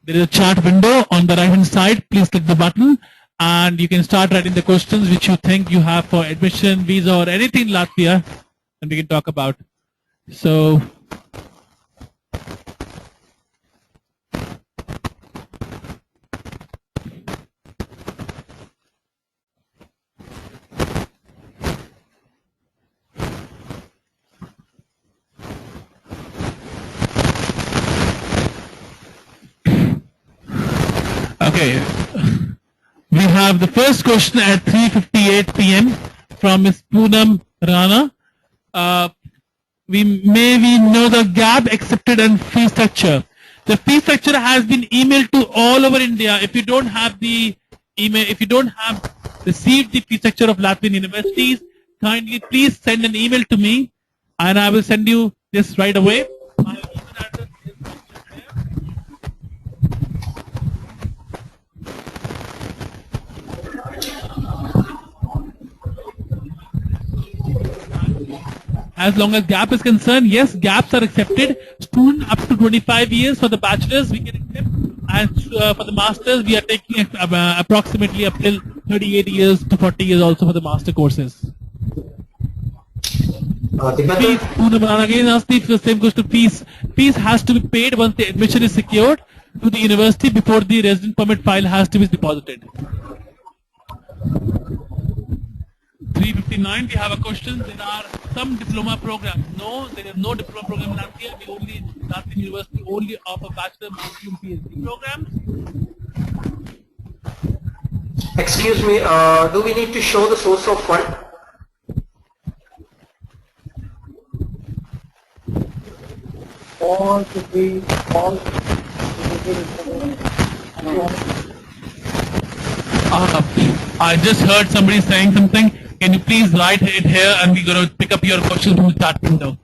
There is a chat window on the right hand side. Please click the button, and you can start writing the questions which you think you have for admission, visa, or anything in Latvia, and we can talk about. So okay, we have the first question at 3:58 p.m. from Ms. Poonam Rana. We know the gap accepted and fee structure. The fee structure has been emailed to all over India. If you don't have the email, if you don't have received the fee structure of Latvian universities, kindly please send an email to me, and I will send you this right away. My email address is mentioned there. As long as gap is concerned, yes, gaps are accepted. Student up to 25 years for the bachelor's we can accept, and for the masters we are taking approximately up till 38 years to 40 years also for the master courses. Fees, again asked the same goes to fees. Fees has to be paid once the admission is secured to the university before the resident permit file has to be deposited. 3:59. We have a question. There are some diploma programs. No, there is no diploma program in Latvia. Latvian University only offer bachelor, master, and PhD programs. Excuse me, do we need to show the source of fund? All should be all. I just heard somebody saying something. Can you please write it here, and we're going to pick up your questions from the chat window.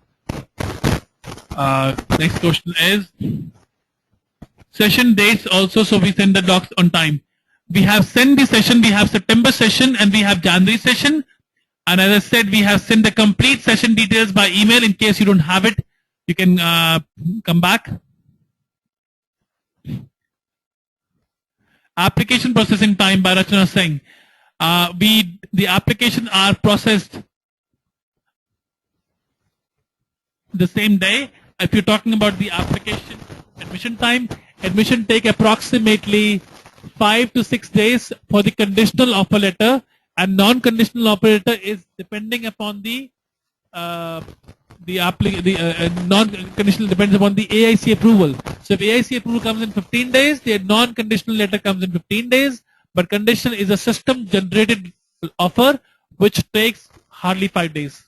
Next question is session dates also, so we send the docs on time. We have sent the session. We have September session and we have January session. And as I said, we have sent the complete session details by email. In case you don't have it, you can come back. Application processing time by Rachana Singh. The application are processed the same day. If you're talking about the application admission time, admission take approximately 5 to 6 days for the conditional offer letter, and non-conditional offer letter is depending upon the non-conditional depends upon the AIC approval. So if AIC approval comes in 15 days, the non-conditional letter comes in 15 days, but conditional is a system generated offer which takes hardly 5 days.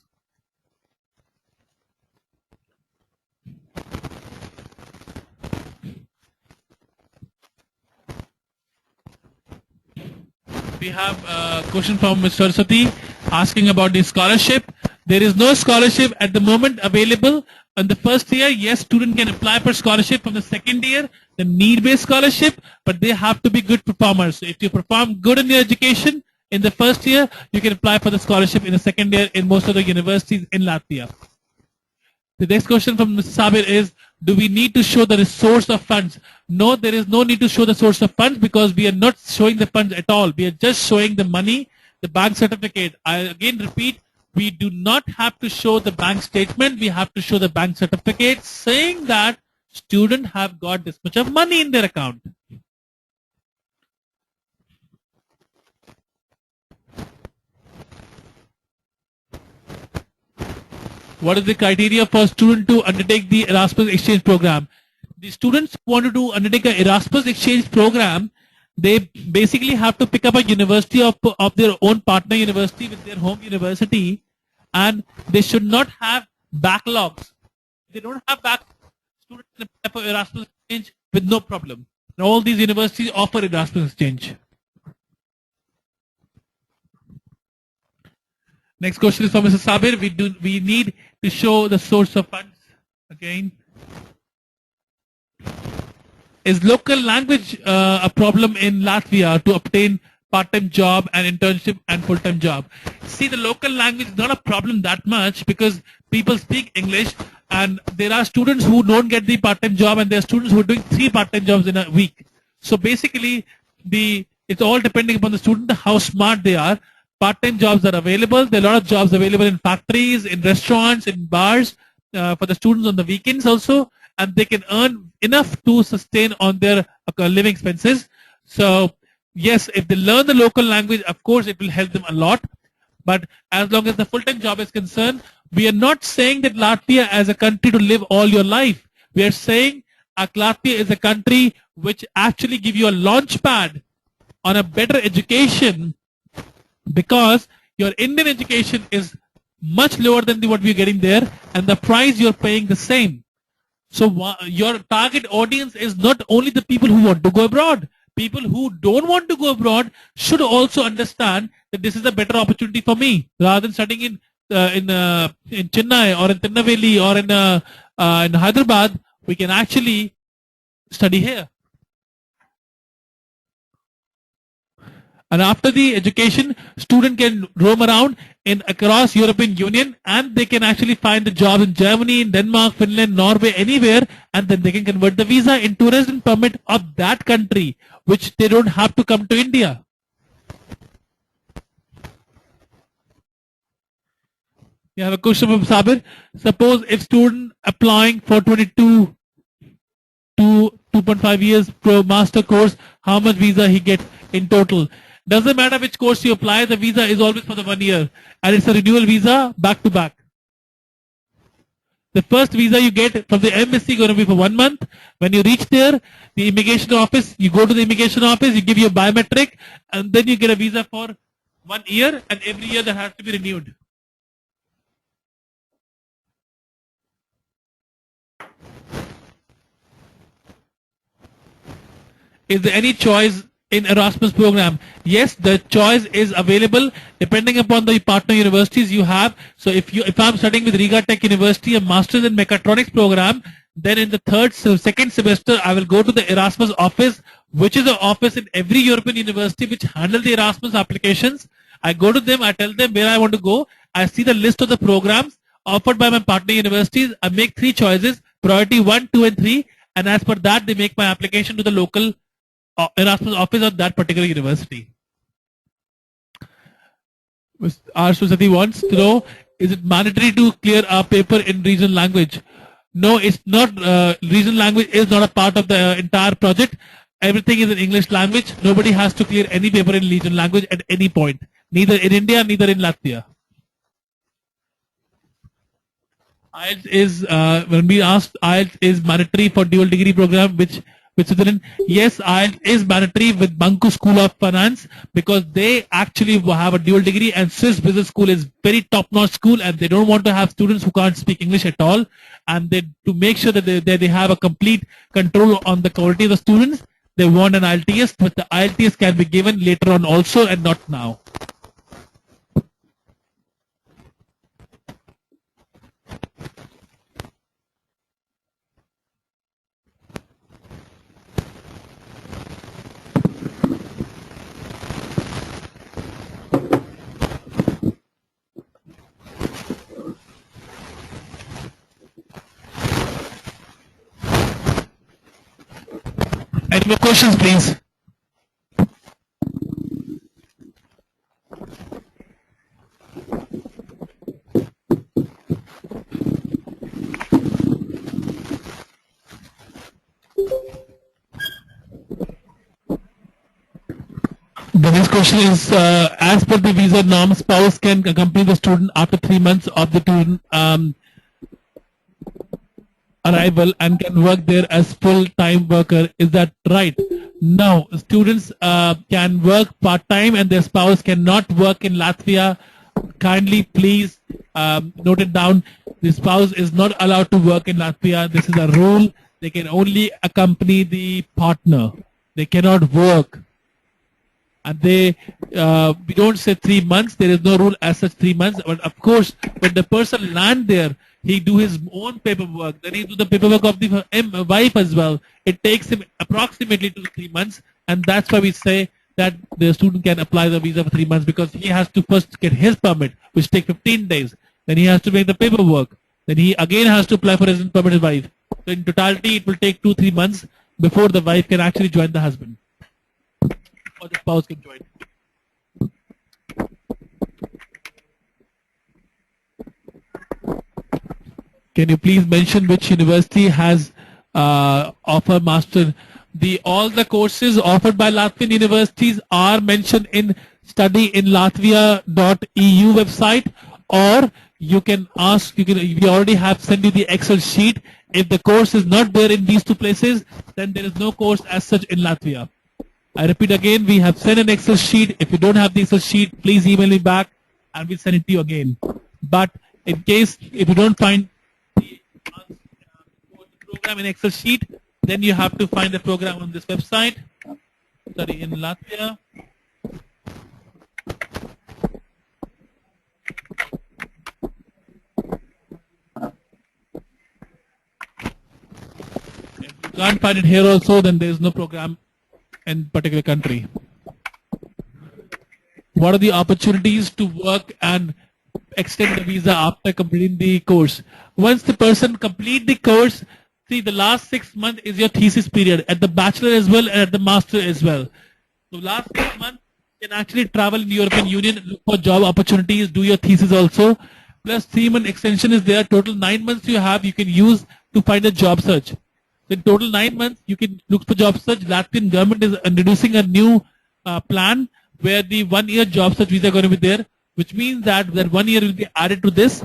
we have a question from Ms. Saraswati asking about the scholarship. There is no scholarship at the moment available in the first year. Yes, student can apply for scholarship from the second year, the need-based scholarship, but they have to be good performers. So if you perform good in your education in the first year, you can apply for the scholarship in the second year in most of the universities in Latvia. The next question from Mr. Sabir is, do we need to show the source of funds? No, there is no need to show the source of funds because we are not showing the funds at all. We are just showing the money, the bank certificate. I again repeat, we do not have to show the bank statement. We have to show the bank certificate saying that students have got this much of money in their account. What is the criteria for a student to undertake the Erasmus exchange program? The students who want to undertake an Erasmus exchange program, they basically have to pick up a university of their own partner university with their home university, and they should not have backlogs. They don't have students can apply for Erasmus exchange with no problem. And all these universities offer Erasmus exchange. Next question is from Mr. Sabir. We need to show the source of funds again. Is local language a problem in Latvia to obtain part-time job and internship and full-time job? See, the local language is not a problem that much because people speak English, and there are students who don't get the part-time job, and there are students who are doing 3 part-time jobs in a week. So basically, it's all depending upon the student, how smart they are. Part-time jobs are available. There are a lot of jobs available in factories, in restaurants, in bars for the students on the weekends also, and they can earn enough to sustain on their living expenses. So yes, if they learn the local language, of course it will help them a lot. But as long as the full-time job is concerned, we are not saying that Latvia as a country to live all your life. We are saying Latvia is a country which actually give you a launch pad on a better education, because your Indian education is much lower than what we're getting there, and the price you're paying the same. So your target audience is not only the people who want to go abroad. People who don't want to go abroad should also understand that this is a better opportunity for me. Rather than studying in Chennai or in Tirunelveli or in Hyderabad, we can actually study here. And after the education, student can roam around across European Union, and they can actually find a job in Germany, in Denmark, Finland, Norway, anywhere, and then they can convert the visa into resident permit of that country, which they don't have to come to India. You have a question from Sabir. Suppose if student applying for 22 to 2.5 years pro master course, how much visa he get in total? Doesn't matter which course you apply, the visa is always for the 1 year, and it's a renewal visa back to back. The first visa you get from the embassy going to be for 1 month. When you reach there, the immigration office, you go to the immigration office, you give your biometric, and then you get a visa for 1 year, and every year that has to be renewed. Is there any choice in Erasmus program? Yes, the choice is available depending upon the partner universities you have. So if I'm studying with Riga Tech University a Masters in Mechatronics program, then in the second semester I will go to the Erasmus office, which is an office in every European university which handle the Erasmus applications. I go to them, I tell them where I want to go, I see the list of the programs offered by my partner universities, I make 3 choices, priority 1, 2 and 3, and as per that they make my application to the local Erasmus office of that particular university. R. Susati wants to know, is it mandatory to clear a paper in regional language? No, it's not. Regional language is not a part of the entire project. Everything is in English language. Nobody has to clear any paper in regional language at any point. Neither in India, neither in Latvia. IELTS is, when we asked, IELTS is mandatory for dual degree program, which Switzerland. Yes, IELTS is mandatory with Banku School of Finance because they actually have a dual degree, and Swiss Business School is very top-notch school, and they don't want to have students who can't speak English at all, and to make sure that they have a complete control on the quality of the students, they want an IELTS, but the IELTS can be given later on also and not now. Any more questions, please? The next question is, as per the visa norm, spouse can accompany the student after 3 months of the student arrival and can work there as full-time worker. Is that right? No, students can work part-time and their spouse cannot work in Latvia. Kindly please note it down. The spouse is not allowed to work in Latvia. This is a rule. They can only accompany the partner. They cannot work. And we don't say 3 months. There is no rule as such 3 months. But of course, when the person land there, he do his own paperwork. Then he do the paperwork of the wife as well. It takes him approximately 2 to 3 months, and that's why we say that the student can apply the visa for 3 months, because he has to first get his permit, which takes 15 days. Then he has to make the paperwork. Then he again has to apply for resident permit his wife. So in totality, it will take 2-3 months before the wife can actually join the husband, or the spouse can join. Can you please mention which university has offer master? All the courses offered by Latvian universities are mentioned in studyinlatvia.eu website, or you can ask. We already have sent you the Excel sheet. If the course is not there in these two places, then there is no course as such in Latvia. I repeat again, we have sent an Excel sheet. If you don't have the Excel sheet, please email me back and we'll send it to you again. But in case if you don't find the program in Excel sheet, then you have to find the program on this website. Study in Latvia. If you can't find it here also, then there is no program in particular country. What are the opportunities to work and extend the visa after completing the course? Once the person complete the course, see, the last 6 months is your thesis period at the bachelor as well and at the master as well. So last 6 months you can actually travel in the European Union, look for job opportunities, do your thesis also. Plus 3-month extension is there. Total 9 months you can use to find a job search. So in total 9 months you can look for job search. Latvian government is introducing a new plan where the 1-year job search visa is going to be there, which means that 1 year will be added to this.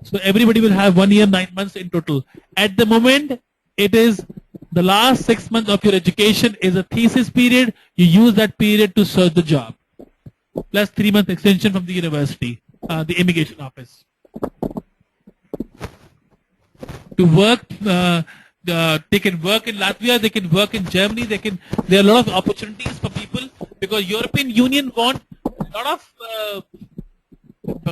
So everybody will have 1 year, 9 months in total. At the moment, it is the last 6 months of your education is a thesis period. You use that period to search the job. Plus 3-month extension from the university, the immigration office. To work, they can work in Latvia, they can work in Germany, there are a lot of opportunities for people, because European Union want a lot of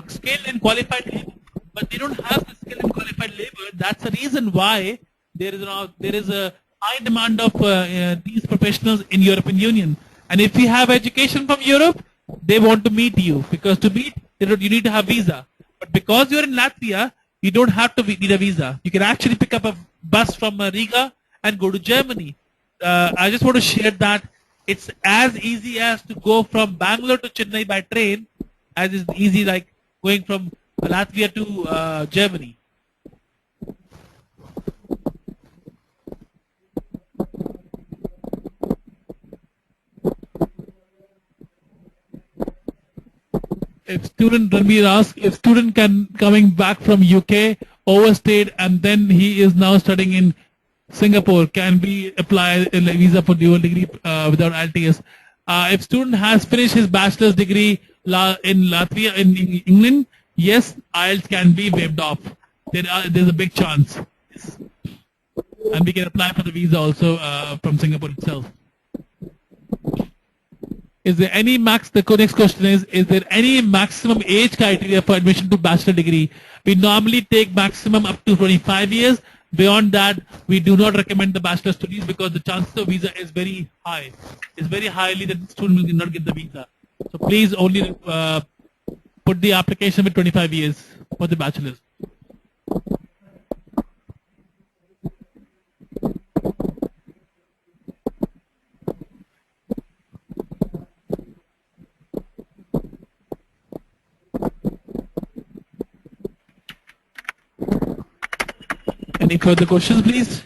skilled and qualified labor, but they don't have the skilled and qualified labor. That's the reason why there is a high demand of these professionals in European Union. And if you have education from Europe, they want to meet you, because to meet you need to have visa. But because you're in Latvia, you don't have to need a visa. You can actually pick up a bus from Riga and go to Germany. I just want to share that it's as easy as to go from Bangalore to Chennai by train as is easy like going from Latvia to Germany. If student can coming back from UK, overstayed, and then he is now studying in Singapore, can be apply a visa for dual degree without IELTS. If student has finished his bachelor's degree in Latvia, in England, yes, IELTS can be waived off. There's a big chance. Yes. And we can apply for the visa also from Singapore itself. Is there any next question is there any maximum age criteria for admission to bachelor degree? We normally take maximum up to 25 years. Beyond that, we do not recommend the bachelor studies because the chances of visa is very high. It's very highly that the student will not get the visa. So please only put the application with 25 years for the bachelor's. Any further questions, please?